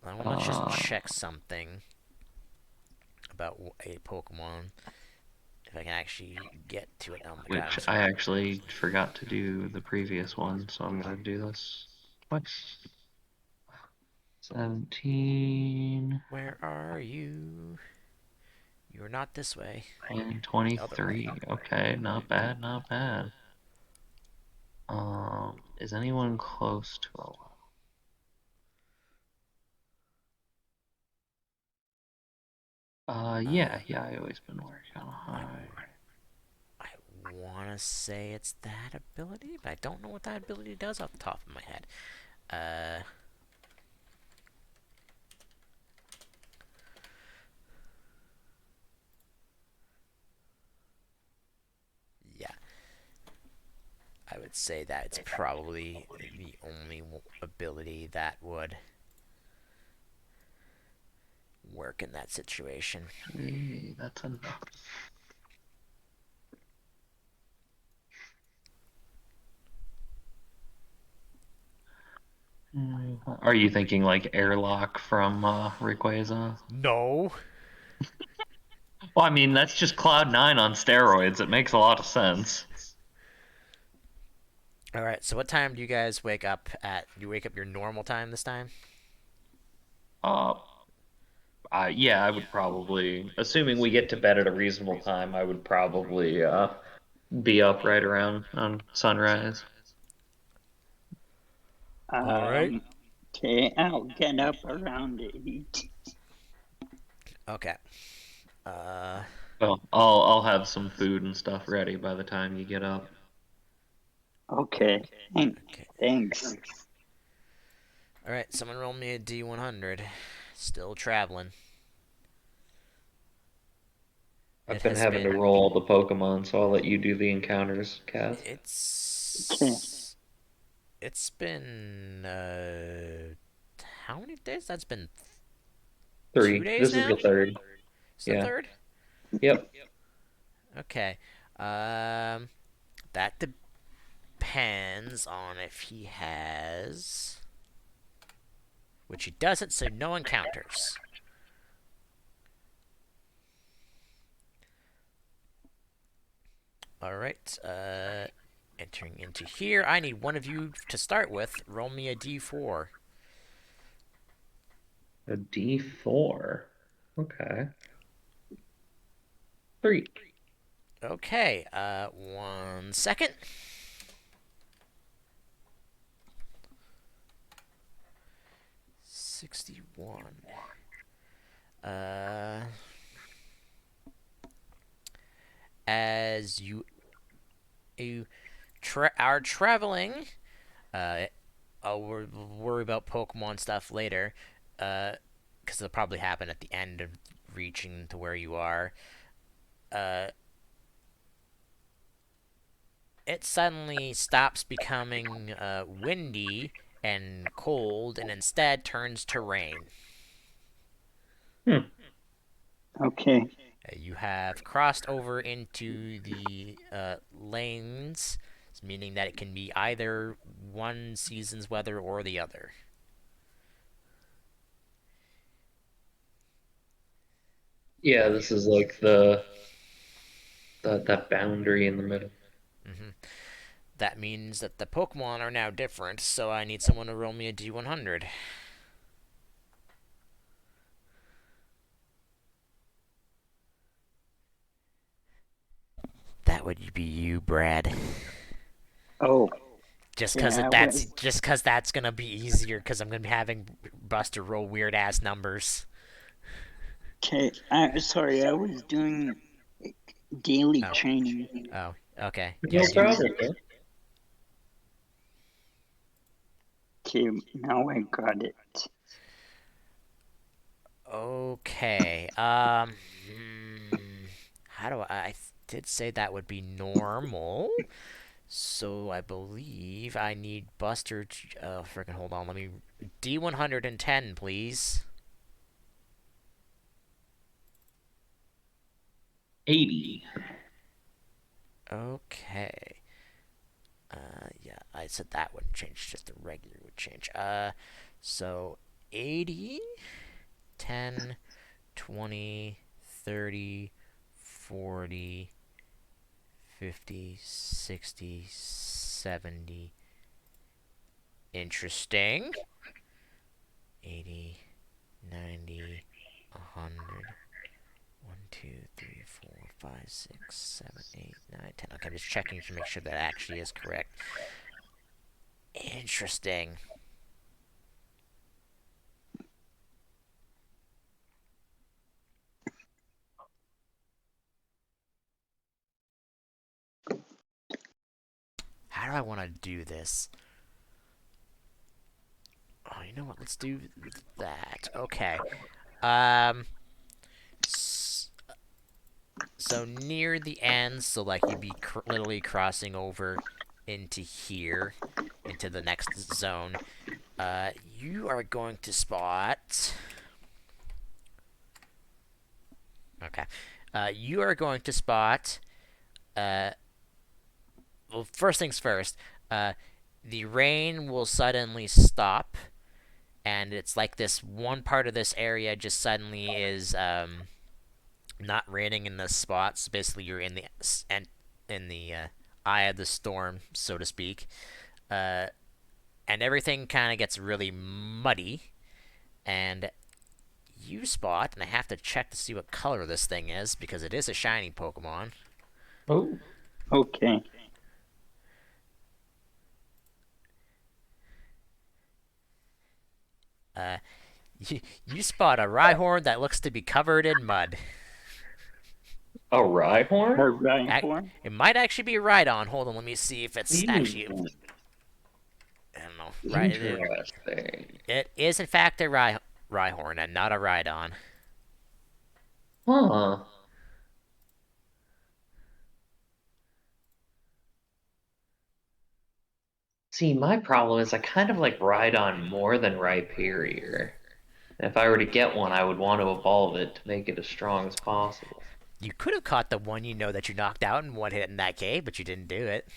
I want to just Uh, check something about a Pokemon if I can actually get to it. Oh my god, which I actually forgot to do the previous one, so I'm gonna do this twice. 17 where are you? You're not this way. and The other way. 23. Okay, not bad, not bad. Is anyone close to a Uh, yeah, I always been working on I high. I want to say it's that ability, but I don't know what that ability does off the top of my head. Uh, yeah, I would say that it's probably the only ability that would work in that situation. Okay, that's enough. Are you thinking like airlock from Rayquaza? No. Well, I mean, that's just Cloud 9 on steroids. It makes a lot of sense. All right. So what time do you guys wake up at? Do you wake up your normal time this time? Uh, yeah, I would probably, assuming we get to bed at a reasonable time, I would probably be up right around on sunrise. All right. Um, okay, I'll get up around 8. Okay. Uh. Well, I'll have some food and stuff ready by the time you get up. Okay, thank, Okay. thanks. All right. Someone roll me a D100. Still traveling. I've It been has having to been. roll all the Pokemon, so I'll let you do the encounters, Cass. Okay, It's been how many days? That's been 2 Three. days This is the now. third. It's the Yeah. third. Yep. Okay. Um, that depends on if he has, which he doesn't. So no encounters. All right. Entering into here, I need one of you to start with. Roll me a d4. A D4. Okay. Three. Okay. 1 second. 61. Uh, as you are traveling, uh, I'll worry about Pokemon stuff later, because it'll probably happen at the end of reaching to where you are. Uh, it suddenly stops becoming windy and cold, and instead turns to rain. Hmm. okay, You have crossed over into the lanes, meaning that it can be either one season's weather or the other. Yeah, this is like that boundary in the middle. Hmm. That means that the Pokemon are now different, so I need someone to roll me a D100. That would be you, Brad. Oh, Just cause yeah, it, it that's was. just cause that's gonna be easier. Cause I'm gonna be having Buster roll weird ass numbers. Okay, sorry, I was doing daily Oh, training. oh, okay. Yeah, No do. problem, man. Okay, now I got it. Okay. How do I did say that would be normal. So I believe I need Buster. Freaking hold on. Let me D110, please. 80. Okay. Yeah, I said that wouldn't change. Just the regular would change. So 80, 10, 20, 30, 40, 50, 60, 70. Interesting. 80, 90, 100. 1, 2, 3, 4, 5, 6, 7, 8, 9, 10. Okay, I'm just checking to make sure that actually is correct. Interesting. How do I want to do this? Oh, you know what? Let's do that. Okay. Um. So near the end, so like you'd be literally crossing over into here, into the next zone. You are going to spot. Okay. You are going to spot. Uh. Well, first things first. Uh. The rain will suddenly stop, and it's like this one part of this area just suddenly is not raining in the spots. Basically, you're in the eye of the storm, so to speak. Uh, and everything kind of gets really muddy. And you spot, and I have to check to see what color this thing is because it is a shiny Pokemon. Oh, Okay. Uh, you spot a Rhyhorn that looks to be covered in mud. a Rhyhorn? A Rhyhorn? It might actually be a Rhydon. Hold on, let me see if it's actually. Hmm, I don't know. Right, interesting. it is in fact a Rhyhorn and not a Rhydon. Huh. See, my problem is I kind of like Rhydon more than Rhyperior. If I were to get one, I would want to evolve it to make it as strong as possible. You could have caught the one you know that you knocked out in one hit in that cave, but you didn't do it.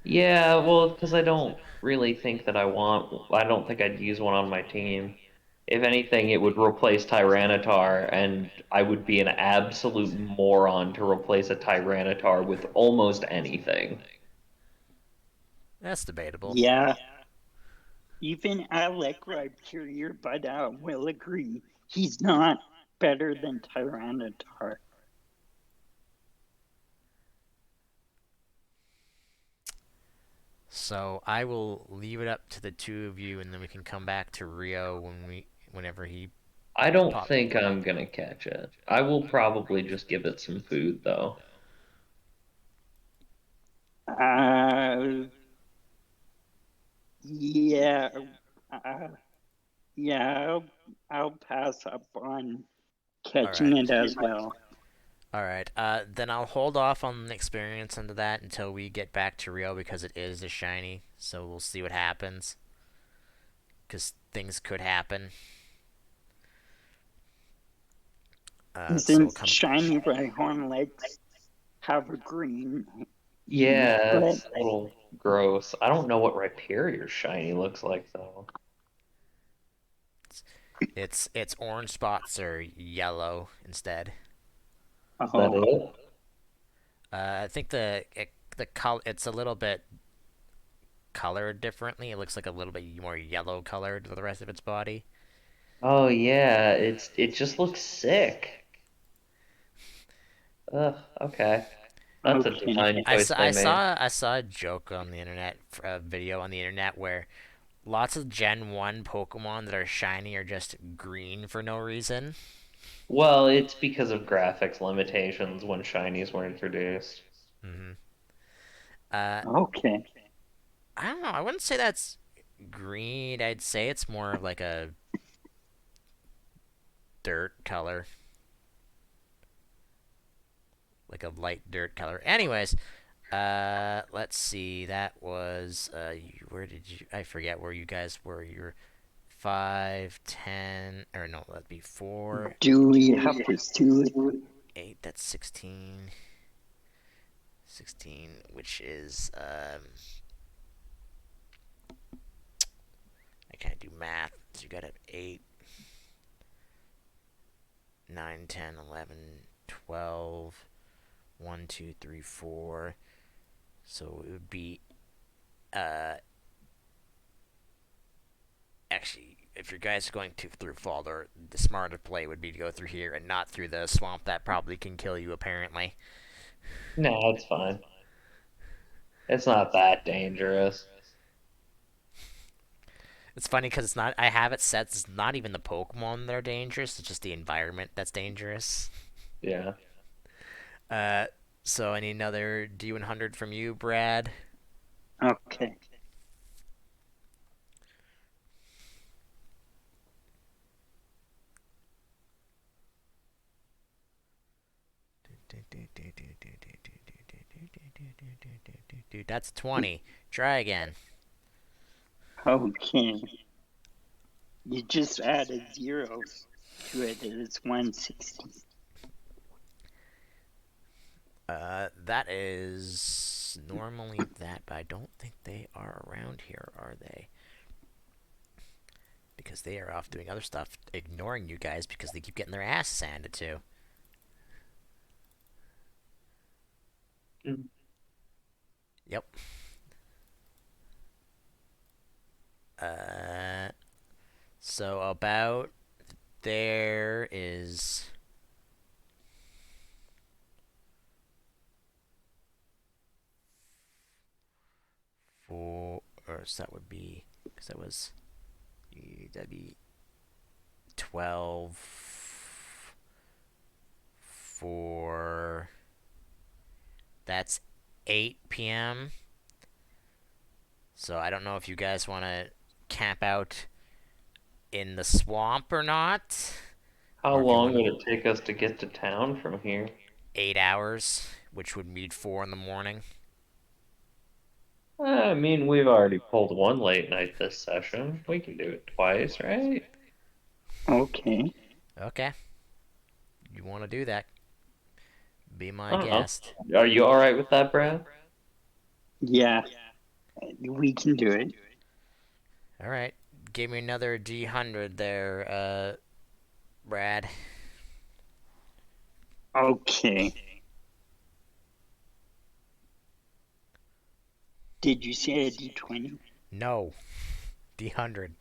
Yeah, well, because I don't really think that I don't think I'd use one on my team. If anything, it would replace Tyranitar, and I would be an absolute moron to replace a Tyranitar with almost anything. That's debatable. Yeah, even I like Rhyperior, but will agree he's not better than Tyranitar. So I will leave it up to the two of you, and then we can come back to Rio whenever he I don't pop. think I'm gonna catch it. I will probably just give it some food, though. Uh, yeah, uh, yeah, I'll pass up on All right. catching it as well. All right. Then I'll hold off on the experience into that until we get back to Rio because it is a shiny. So we'll see what happens. Because things could happen. So we'll Since come. shiny Rhyhorn legs have a green leaf, Yeah, but it's a little. gross. I don't know what Rhyperior's shiny looks like though. Its orange spots are yellow instead. Is that Oh, it? I think the color it's a little bit colored differently. It looks like a little bit more yellow colored than the rest of its body. Oh yeah, it just looks sick. Ugh, okay. That's a okay. design choice they made. I saw a joke on the internet, a video on the internet where lots of Gen 1 Pokemon that are shiny are just green for no reason. Well, it's because of graphics limitations when shinies were introduced. hmm Uh, Okay. I don't know. I wouldn't say that's green. I'd say it's more of like a dirt color, like a light dirt color. Anyways, let's see. That was where did you? I forget where you guys were. You're 5, 10, or no, that'd be 4, Do we have to do it? 8. That's 16. 16, which is I can't do math. So you got to 8, 9, 10, 11, 12. 1, 2, 3, 4. So it would be uh actually if your guys are going to through Falder, the smarter play would be to go through here and not through the swamp that probably can kill you apparently. Nah, it's fine. It's not that dangerous. It's funny because it's not. I have it set. It's not even the Pokemon that are dangerous. It's just the environment that's dangerous. Yeah. Uh, so I need another D100 from you, Brad. Okay. Dude, that's 20. Try again. Okay. You just added zeros to it. It's 160. That is normally that, but I don't think they are around here, are they? Because they are off doing other stuff, ignoring you guys because they keep getting their asses handed to. Mm. Yep. Uh, so about there is 4, or so that would be, because that was, that'd be 12, 4, that's 8 p.m. So I don't know if you guys want to camp out in the swamp or not, How or if you long want to would it take us to get to town from here? 8 hours, which would mean 4 in the morning. I mean, we've already pulled one late night this session. We can do it twice, right? Okay. Okay, you want to do that? Be my I don't know. guest. Are you all right with that, Brad? Yeah, we can do it. All right, give me another D100 there, Brad. Okay. Did you say a D20? No, D100.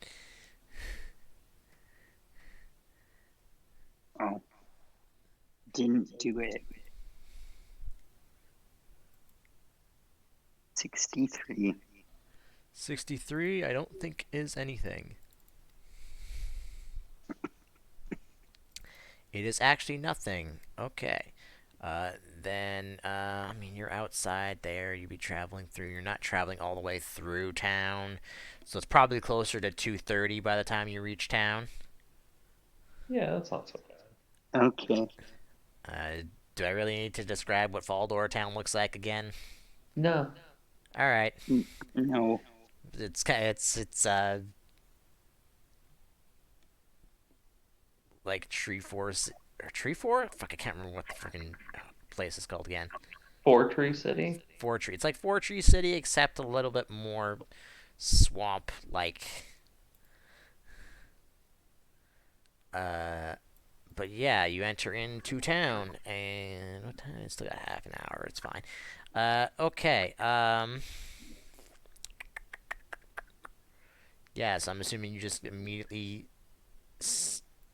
Oh, didn't do it. 63. 63, I don't think is anything. It is actually nothing. Okay. Then, I mean, you're outside there. You'd be traveling through. You're not traveling all the way through town. So it's probably closer to 2:30 by the time you reach town. Yeah, that's not so bad. Okay. Do I really need to describe what Faldor town looks like again? No. All right. No. It's like Tree Forest or Tree Fort? Fuck, I can't remember what the freaking place is called again. Fortree City. Fortree. It's like Fortree City, except a little bit more swamp like. Uh, but yeah, you enter into town, and what time? It's still got half an hour. It's fine. Okay. Yes, I'm assuming you just immediately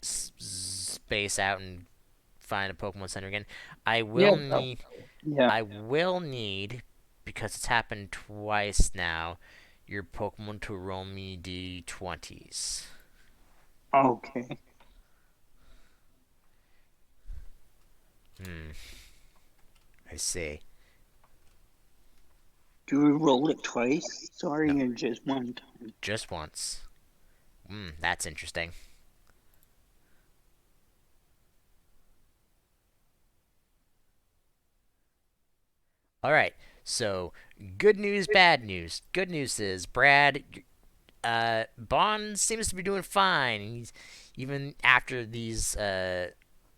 space out and find a Pokemon Center again. I Yeah. will need. Yeah. I will need, because it's happened twice now, your Pokemon to roll me d20s. Okay. Hmm. I see. Do we roll it twice? No, Sorry, or just one time? just once. Hmm. That's interesting. All right. So, good news, bad news. Good news is Brad. Bond seems to be doing fine. He's even after these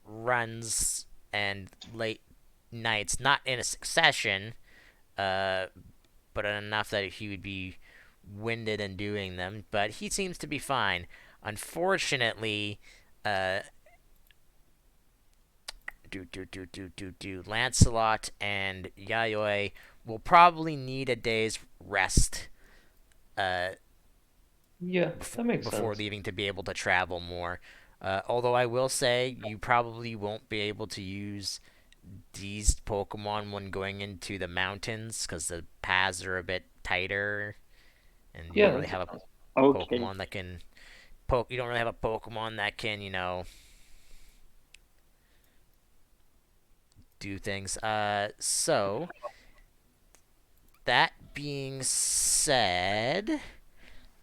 runs and late nights, not in a succession, uh, but enough that he would be winded in doing them. But he seems to be fine. Unfortunately, uh, Lancelot and Yayoi will probably need a day's rest uh, Yeah, that makes before sense. leaving to be able to travel more. Although I will say you probably won't be able to use these Pokemon when going into the mountains because the paths are a bit tighter, and you Yeah, don't really that's have a Okay. Pokemon that can poke. You don't really have a Pokemon that can do things. So that being said,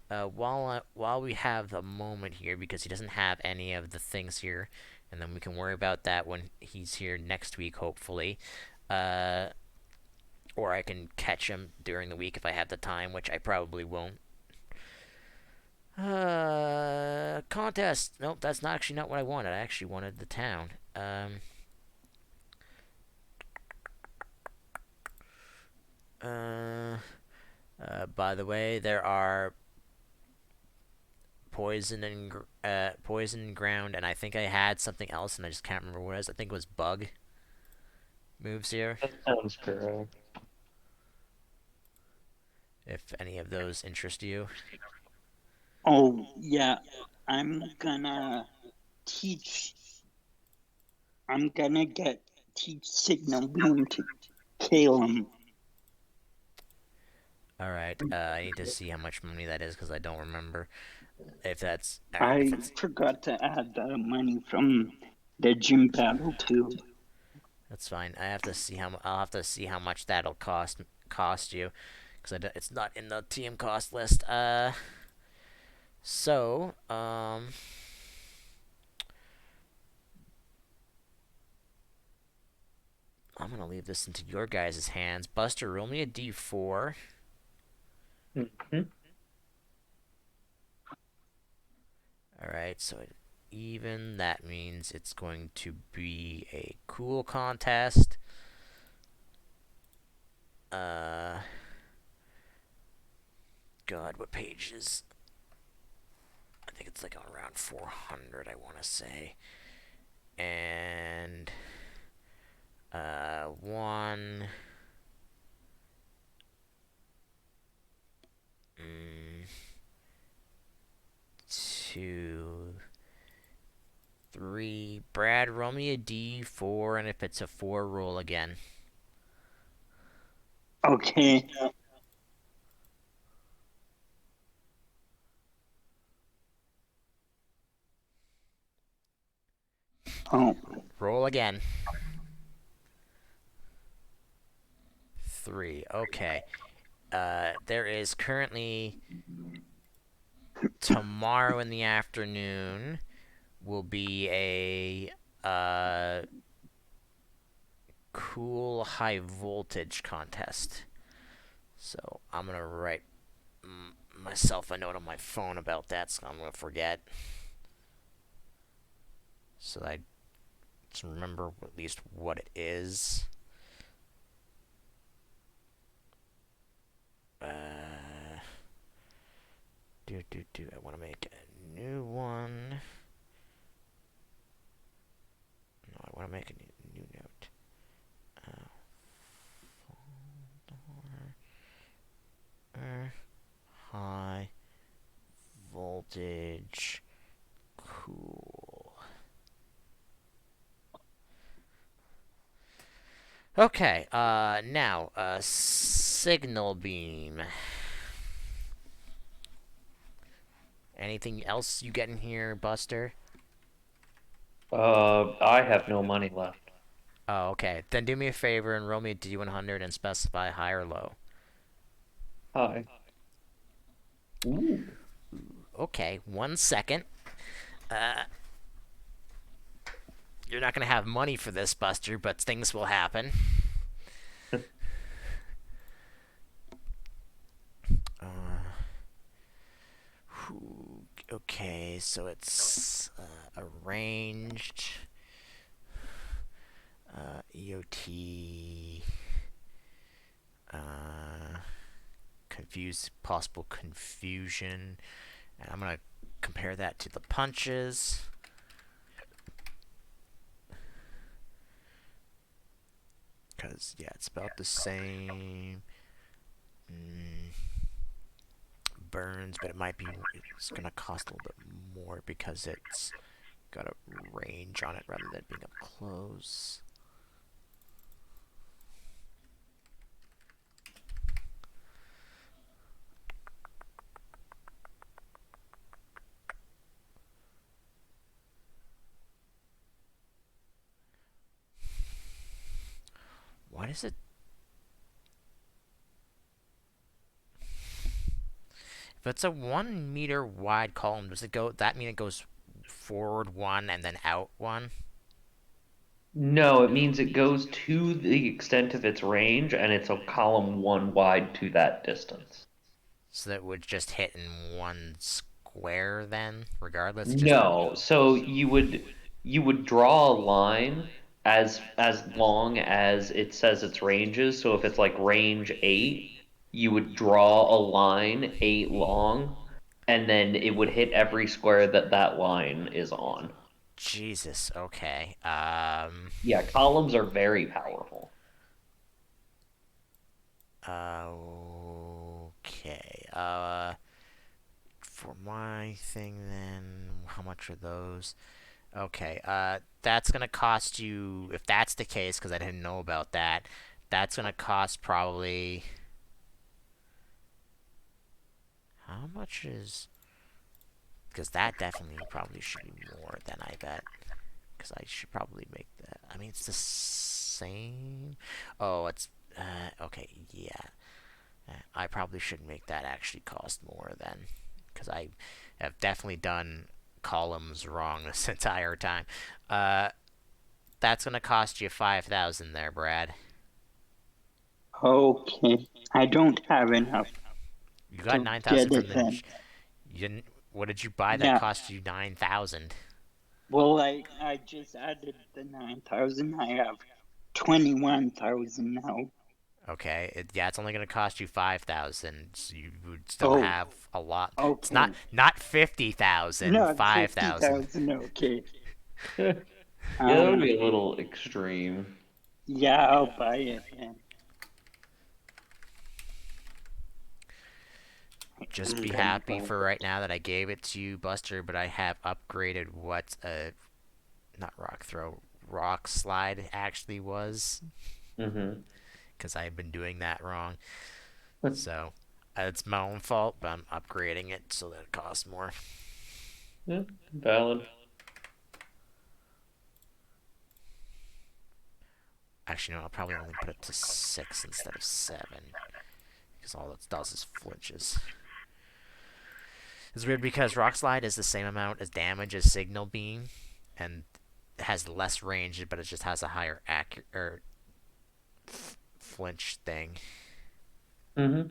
while we have the moment here, because he doesn't have any of the things here, and then we can worry about that when he's here next week, hopefully. Uh, or I can catch him during the week if I have the time, which I probably won't. Contest. Nope, that's not actually not what I wanted. I actually wanted the town. Uh, by the way, there are poison ground, and I think I had something else, and I just can't remember what it was. I think it was bug moves here. that sounds correct. If any of those interest you. Oh, yeah. I'm gonna teach. I'm gonna teach Signal Beam to Calum. All right. I need to see how much money that is because I don't remember if that's all right. If I it's forgot to add the money from the gym battle too. that's fine. I'll have to see how much that'll cost you because it's not in the TM cost list. So I'm gonna leave this into your guys' hands. Buster, roll me a d4. Hmm. All right. So even that means it's going to be a cool contest. Uh, God, what page is? I think it's like around 400. I want to say, and one, mm, two, three. Brad, roll me a d4, and if it's a four, roll again. Okay. Oh, Roll again. Three. Okay. There is currently tomorrow in the afternoon will be a cool high voltage contest. So I'm gonna write myself a note on my phone about that, so I'm gonna forget. So I just remember at least what it is. I want to make a new one. No, I want to make a new note. Uh, high voltage cool. Okay, now, signal beam. Anything else you get in here, Buster? I have no money left. Oh, okay. Then do me a favor and roll me a D100 and specify high or low. Hi. Ooh. Okay, 1 second. Uh, you're not gonna have money for this, Buster, but things will happen. Uh, okay, so it's arranged. EOT. Uh, confuse possible confusion. And I'm gonna compare that to the punches. Because, yeah, it's about the same. Burns, but it might be, it's gonna cost a little bit more because it's got a range on it rather than being up close. What is it? If it's a 1 meter wide column, does it go? That mean it goes forward one and then out one? No, it means it goes to the extent of its range, and it's a column one wide to that distance. So that would just hit in one square then, regardless. Just No, so you would draw a line as long as it says its ranges. So if it's like range 8, you would draw a line 8 long, and then it would hit every square that that line is on. Jesus. Okay. Yeah, columns are very powerful. Okay. For my thing then, how much are those? Okay. That's gonna cost you, if that's the case, because I didn't know about that. That's gonna cost probably. How much is? Because that definitely probably should be more than I bet. Because I should probably make that. I mean, it's the same. Oh, it's. Okay, yeah. I probably should make that actually cost more then. Because I have definitely done columns wrong this entire time. Uh, that's gonna cost you 5,000 there, Brad. Okay, I don't have enough You got to 9,000 get from it the. then. You didn't. What did you buy that Yeah, cost you 9,000? well, I just added the 9,000. I have 21,000 now. Okay, yeah, it's only gonna cost you 5,000. So you would still Oh, have a lot. It's not okay. not 50,000, Not 5,000. 50,000, okay. Yeah, that would Um, be a little extreme. yeah, I'll buy it then. Just I'm be gonna happy buy for it. right now that I gave it to you, Buster. But I have upgraded what not rock throw, rock slide actually was, Mm-hmm. because I've been doing that wrong. So it's my own fault, but I'm upgrading it so that it costs more. Yeah, valid. Actually, no, I'll probably only put it to 6 instead of 7, because all it does is flinches. It's weird because rock slide is the same amount as damage as signal beam, and has less range, but it just has a higher accurate or flinch thing. Mm-hmm.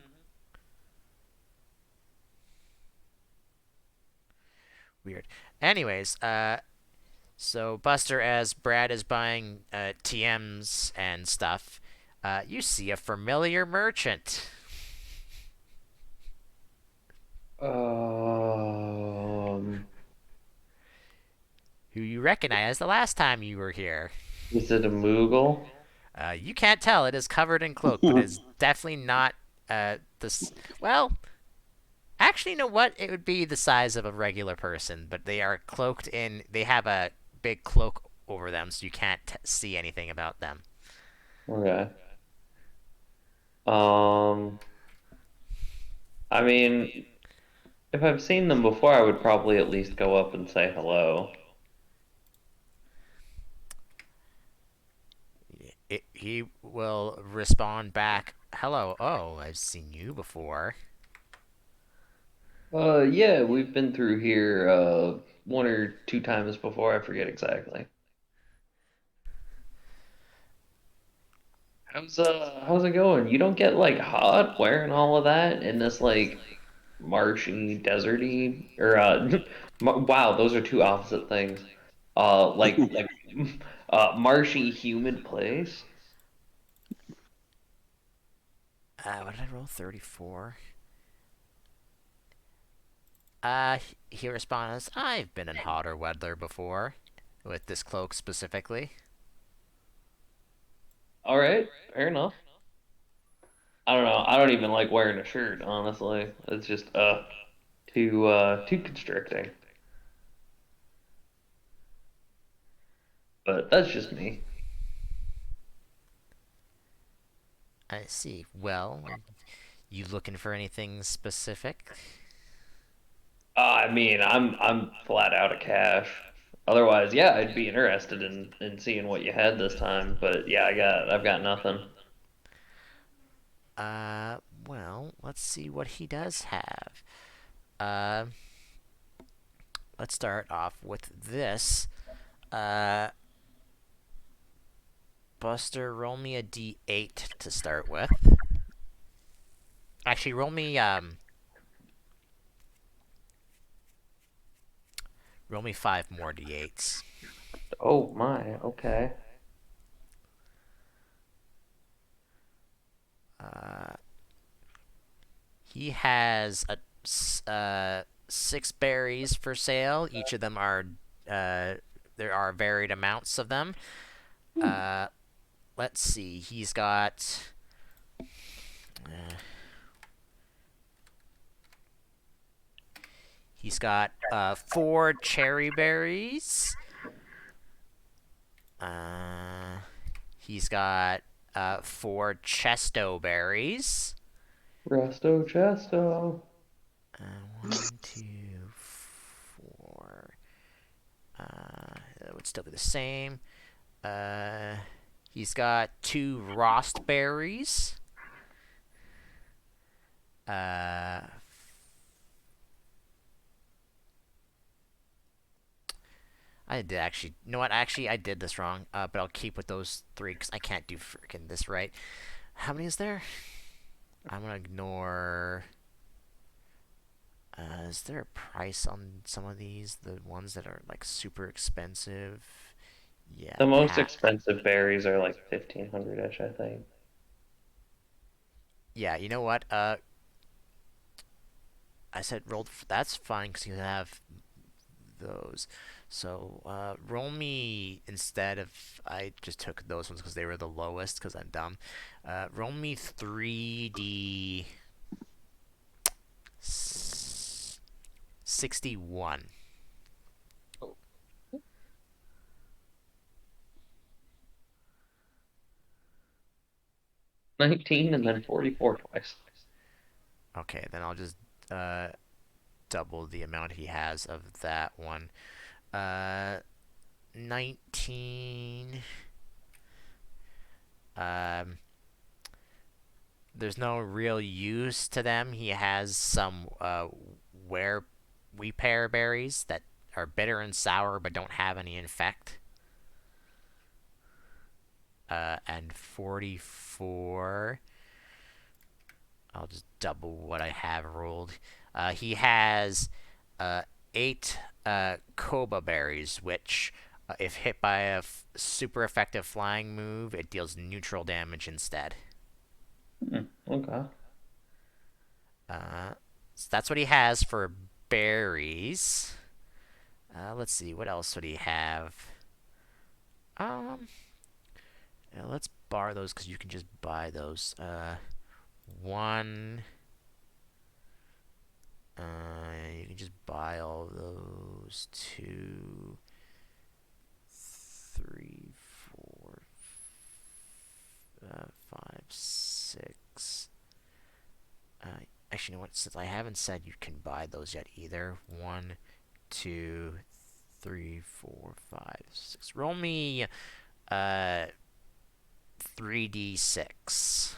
Weird. Anyways, so Buster, as Brad is buying TMs and stuff, you see a familiar merchant. Um, Who you recognized the last time you were here. is it a Moogle? You can't tell. It is covered in cloak, but it is definitely not this. Well, actually, you know what? It would be the size of a regular person, but they are cloaked in. They have a big cloak over them, so you can't see anything about them. Okay. Um, I mean, if I've seen them before, I would probably at least go up and say hello. He will respond back, "Hello. Oh, I've seen you before." Yeah, we've been through here one or two times before. I forget exactly. How's it going? You don't get like hot wearing all of that in this like marshy, deserty, or wow, those are two opposite things. Like marshy, humid place. What did I roll? 34. He responds, "I've been in hotter weather before, with this cloak specifically." All right, fair enough. I don't know. I don't even like wearing a shirt, honestly. It's just too constricting. But that's just me. I see. Well, you looking for anything specific? I mean, I'm flat out of cash. Otherwise, yeah, I'd be interested in seeing what you had this time. But yeah, I've got nothing. Uh, well, let's see what he does have. Uh, let's start off with this. Uh, Buster, roll me a d8 to start with. Actually, roll me five more d8s. Oh my, okay. Uh, he has six berries for sale. Each of them are uh, there are varied amounts of them. Uh, let's see. Uh, he's got four cherry berries. Uh, he's got four chesto berries. Resto Chesto. One, two, four. That would still be the same. Uh, he's got two Rost berries. Uh, I did actually. You know what? Actually, I did this wrong. But I'll keep with those three because I can't do freaking this right. How many is there? I'm gonna ignore. Is there a price on some of these? The ones that are like super expensive? Yeah, The most pat. expensive berries are like 1500-ish, I think. Yeah, you know what? I said rolled. That's fine because you have those. So roll me instead of I just took those ones because they were the lowest because I'm dumb. Roll me 3d61. 19 and then 44 twice. Okay, then I'll just uh, double the amount he has of that one. Uh, 19. Um, there's no real use to them. He has some where we pair berries that are bitter and sour but don't have any infect. And 44. I'll just double what I have rolled. He has uh, 8 Koba berries, which, if hit by a super effective flying move, it deals neutral damage instead. Okay. Uh, So that's what he has for berries. Let's see, what else would he have? Um, yeah, let's bar those because you can just buy those. One. You can just buy all those. Two, three, four, five, six. Actually, you know what? Since I haven't said you can buy those yet either. One, two, three, four, five, six. Roll me 3d6.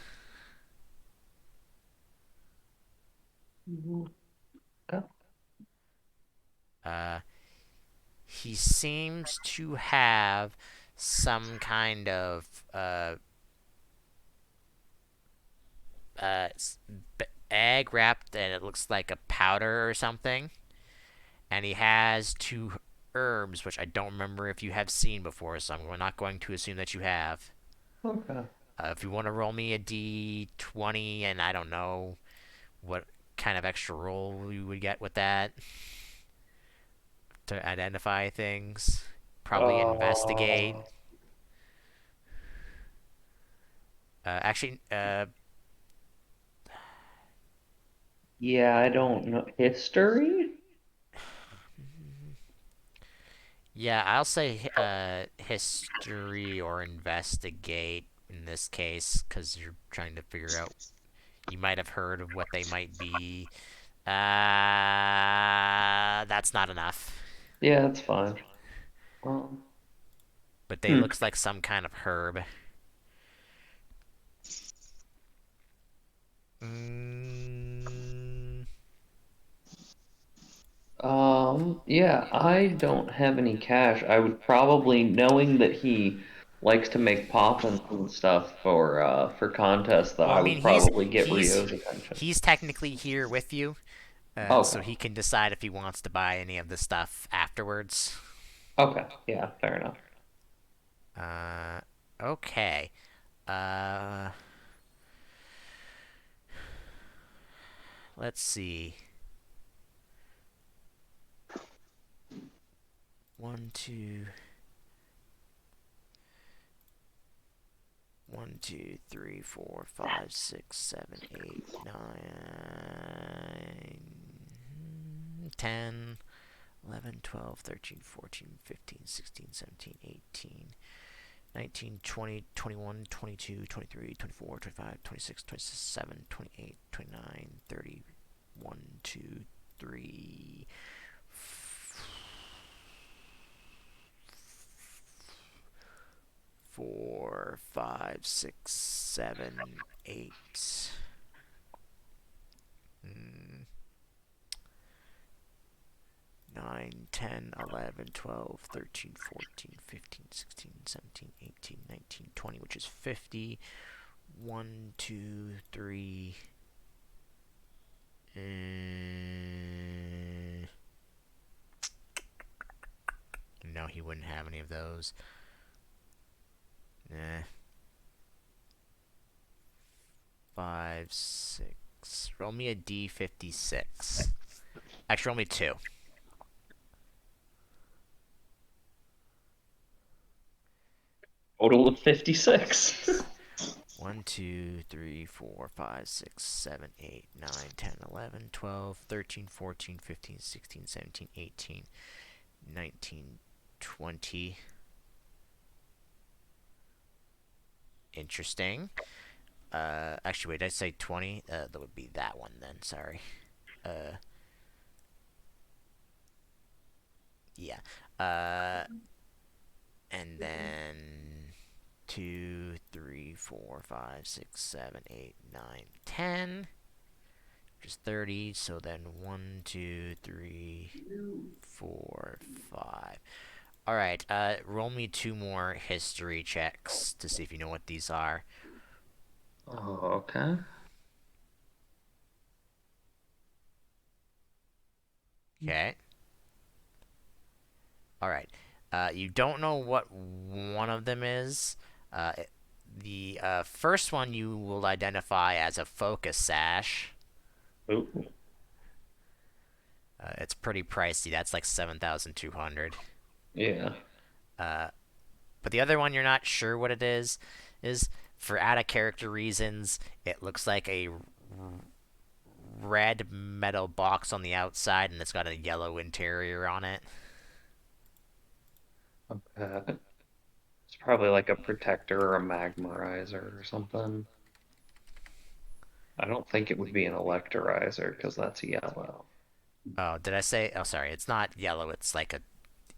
Okay. Uh, he seems to have some kind of uh, egg wrapped and it looks like a powder or something. And he has two herbs, which I don't remember if you have seen before, so I'm not going to assume that you have. Okay. If you want to roll me a d20, and I don't know what kind of extra roll you would get with that to identify things, probably investigate. Uh, Actually, yeah, I don't know. History? yeah, I'll say history or investigate in this case because you're trying to figure out. You might have heard of what they might be. That's not enough. Yeah, that's fine. Um, But they hmm. looks like some kind of herb. Mm, Yeah, I don't have any cash. I would probably, knowing that he likes to make poppins and stuff for contests, though, well, I I mean, would he's probably get he's Rio's attention. he's technically here with you, Okay. so he can decide if he wants to buy any of the stuff afterwards. Okay. Yeah, fair enough. Uh, okay. Uh, let's see. One, two, one, two, three, four, five, six, seven, eight, 9, 10, 11, 12, 13, 14, 15, 16, 17, 18, 19, 20, 21, 22, 23, 24, 25, 26, 27, 28, 29, 30, 1, 2, 3, 4, 5, 6, 7, 8, 9, 10, 11, 12, 13, 14, 15, 16, 17, 18, 19, 20, which is 50. 1, 2, 3. No, he wouldn't have any of those. Nah. 5, 6. Roll me a d56. Actually, roll me 2. Total of 56. 1, 2, 3, 4, 5, 6, 7, 8, 9, 10, 11, 12, 13, 14, 15, 16, 17, 18, 19, 20. Interesting. Actually, wait, did I say 20? That would be that one then. Sorry. Uh, yeah. Uh, and then 2, 3, 4, 5, 6, 7, 8, 9, 10. Which is 30. So then 1, 2, 3, 4, 5. All right. Roll me 2 more history checks to see if you know what these are. Oh, okay. Okay. All right. You don't know what one of them is. Uh, the first one you will identify as a focus sash. Ooh. It's pretty pricey. That's like 7,200. Yeah. Uh, but the other one you're not sure what it is for out of character reasons. It looks like a red metal box on the outside, and it's got a yellow interior on it. Okay. It's probably like a protector or a magmarizer or something. I don't think it would be an electorizer because that's yellow. Oh, did I say? Oh, sorry. It's not yellow. It's like a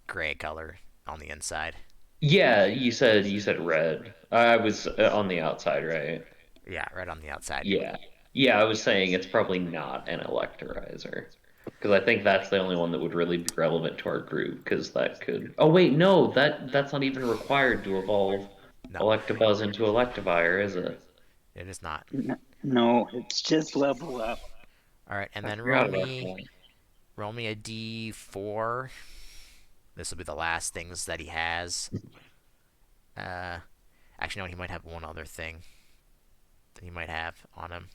gray color on the inside. Yeah, you said red. I was on the outside, right? Yeah, right on the outside. Yeah. Yeah, I was saying it's probably not an electorizer. Because I think that's the only one that would really be relevant to our group, because that could. Oh wait, no, that's not even required to evolve No, Electabuzz into Electivire, is it? it is not. No, it's just level up. All right, and I then forgot about that. roll me a D4. This will be the last things that he has. Uh, actually, no, he might have one other thing that he might have on him.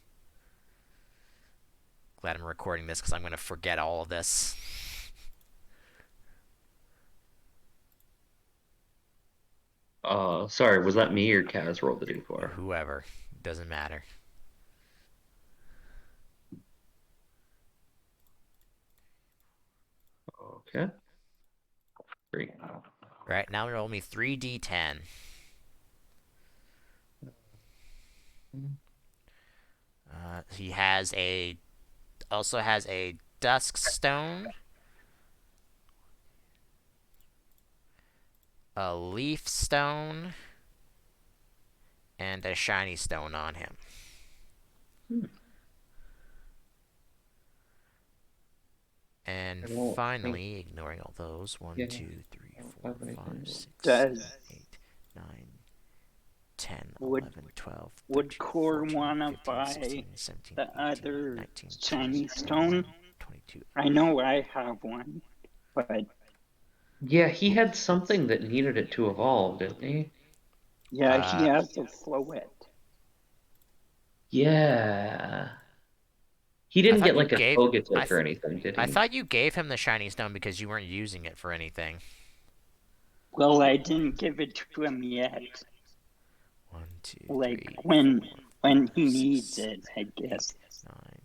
Glad I'm recording this because I'm going to forget all of this. Sorry, was that me or Kaz rolled the D4? Whoever, doesn't matter. Okay. Great. All right, now roll me 3D10. He has a also has a dusk stone, a leaf stone, and a shiny stone on him. Hmm. And I don't think. finally, ignoring all those, Yeah, one, two, three, I don't four, have anything five, else. six, seven, Does 8, 9, 10, would 11, 12, would 13, Core 14, wanna 15, buy 16, 17, the 18, other 19, 20, shiny stone? 21, 22. I know I have one, but Yeah, he had something that needed it to evolve, didn't he? yeah, he Uh, has a Floet. Yeah. He I didn't thought get you like a gave I Togetic or th- anything, did I he? thought you gave him the shiny stone because you weren't using it for anything. Well, I didn't give it to him yet. One, two, Like three, when four, when five, he six, needs it, seven, I eight, guess. 9,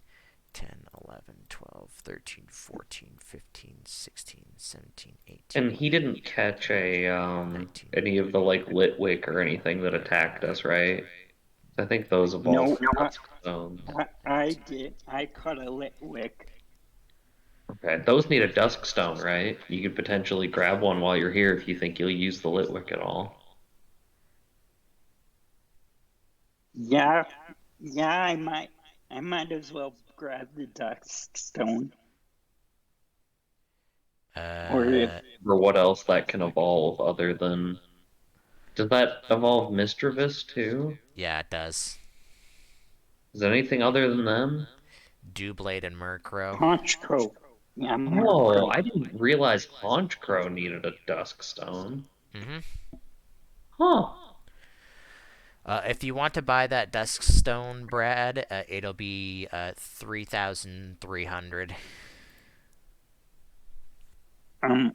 10, 11, 12, 13, 14, 15, 16, 17, 18, And he didn't catch a 19, any of the like Litwick or anything that attacked us, right? I think those evolved No, from Dusk Stones. I did. I caught a Litwick. Okay, those need a Dusk Stone, right? You could potentially grab one while you're here if you think you'll use the Litwick at all. Yeah, yeah, I might as well grab the Dusk Stone. Or if Uh, Or what else that can evolve other than... Does that evolve Misdreavus too? yeah, it does. Is there anything other than them? Dewblade and Murkrow. Honchkrow. Yeah, Oh, Murkrow. I didn't realize Honchkrow needed a Dusk Stone. Mm-hmm. Huh. If you want to buy that Dusk Stone, Brad, it'll be 3,300.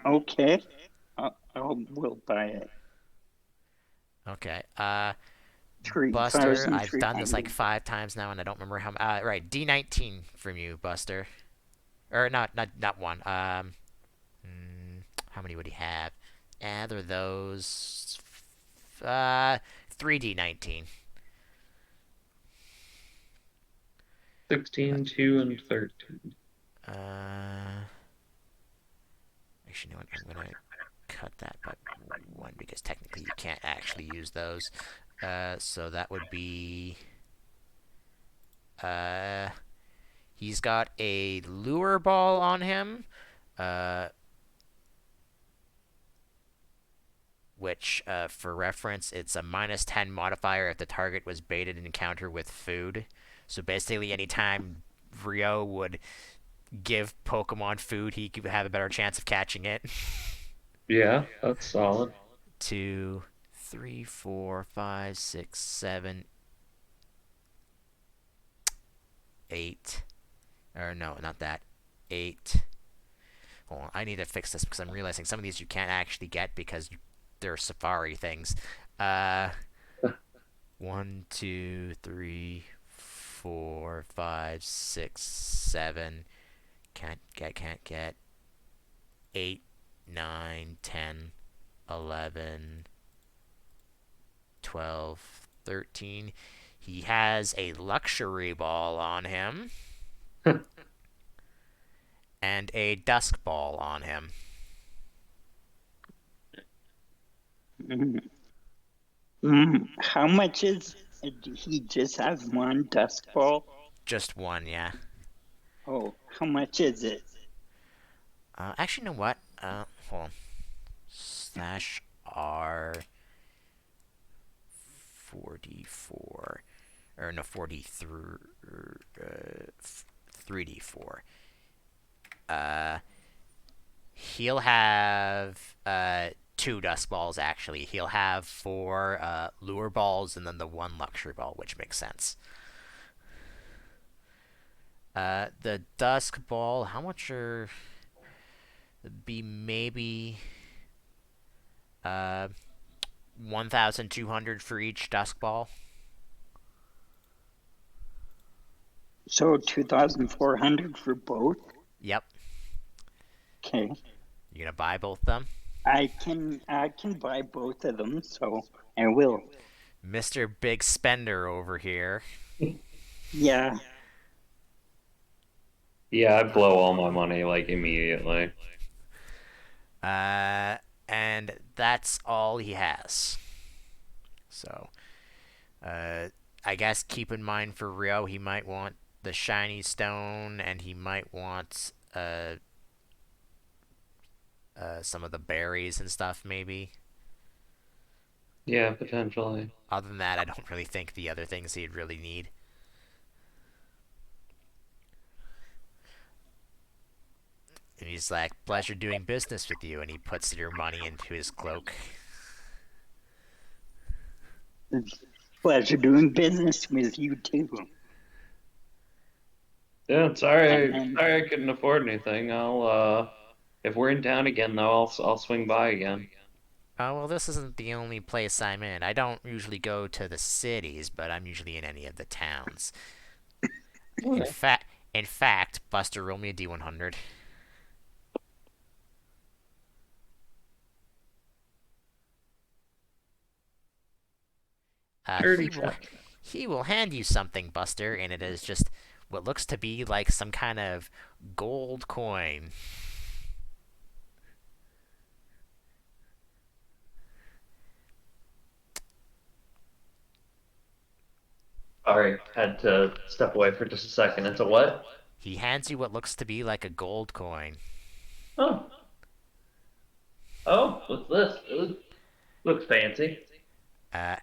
Okay. We'll buy it. Okay. Three Buster, thousand I've three done this like hundred. 5 times now, and I don't remember how. Right, D19 from you, Buster. Or not one. How many would he have? They're those. 3D19. 16, 2, and 13. Uh, actually, you know what? I'm gonna cut that by one because technically you can't actually use those. So that would be. Uh, he's got a lure ball on him. Uh, which, for reference, it's a -10 modifier if the target was baited in encounter with food. So basically, anytime Rio would give Pokemon food, he could have a better chance of catching it. Yeah, that's solid. 2, 3, 4, 5, 6, 7, 8. Or no, not that. 8. Hold on, I need to fix this because I'm realizing some of these you can't actually get because they're safari things. Uh, 1, 2, 3, 4, 5, 6, 7. Can't get. 8, 9, 10, 11, 12, 13. He has a luxury ball on him and a dusk ball on him. Mm. How much is? He just has one dusk ball. Just one, yeah. Oh, how much is it? Actually, you know what? Hold on. Slash R 44 or no 43 3D4. Uh, he'll have two dust balls actually. He'll have four lure balls and then the one luxury ball, which makes sense. The dusk ball, how much are be maybe uh 1,200 for each dusk ball. So 2,400 for both. Yep. Okay, You gonna buy both of them? I can buy both of them, so I will. Mr. Big Spender over here. Yeah. Yeah, I blow all my money like immediately. Uh, and that's all he has. So, uh, I guess keep in mind for Rio, he might want the shiny stone, and he might want some of the berries and stuff, maybe. Yeah, potentially. Other than that, I don't really think the other things he'd really need. And he's like, pleasure doing business with you, and he puts your money into his cloak. It's a pleasure doing business with you too. Yeah, And then, sorry I couldn't afford anything. If we're in town again though, I'll swing by again. Oh, well, this isn't the only place I'm in. I don't usually go to the cities, but I'm usually in any of the towns. In Okay. fact, in fact, Buster, roll me a D100. Uh, Dirty he will check. he will hand you something, Buster, and it is just what looks to be like some kind of gold coin. Sorry, had to step away for just a second. It's a what? He hands you what looks to be like a gold coin. Oh, oh, what's this? Looks fancy.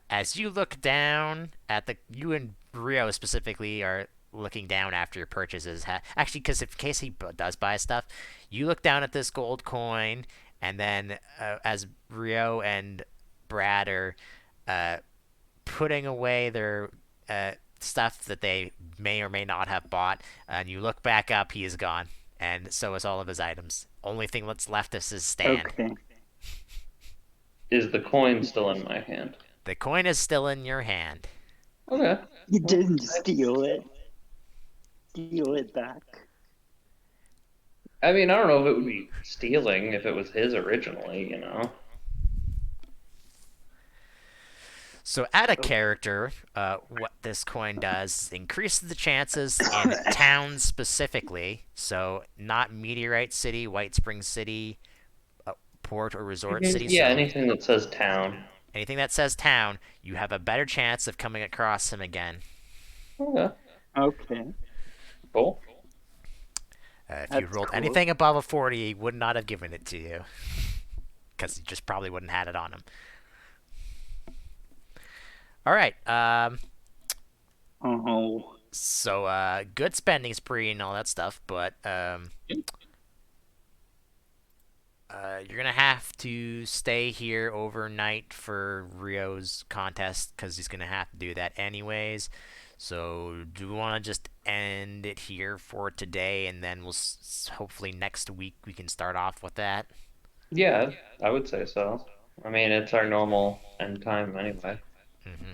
As you look down at you and Rio specifically are looking down after your purchases. Actually, because in case he does buy stuff, you look down at this gold coin, and then as Rio and Brad are uh, putting away their stuff that they may or may not have bought, and you look back up, he is gone, and so is all of his items. Only thing that's left is his stand. okay, Is the coin still in my hand? The coin is still in your hand. Okay. you Well, didn't steal it. Steal it back. I mean, I don't know if it would be stealing if it was his originally, you know. So add a Oh, character. What this coin does increases the chances in towns specifically. So not Meteorite City, White Springs City, port or resort city. Yeah, So anything that says town. anything that says town, you have a better chance of coming across him again. Okay, okay, cool. If you that's rolled cool. anything above a 40, he would not have given it to you because he just probably wouldn't have had it on him. All right. Oh, So good spending spree and all that stuff, but you're gonna have to stay here overnight for Rio's contest because he's gonna have to do that anyways. So, do we want to just end it here for today, and then hopefully next week we can start off with that? Yeah, I would say so. I mean, it's our normal end time anyway. Hmm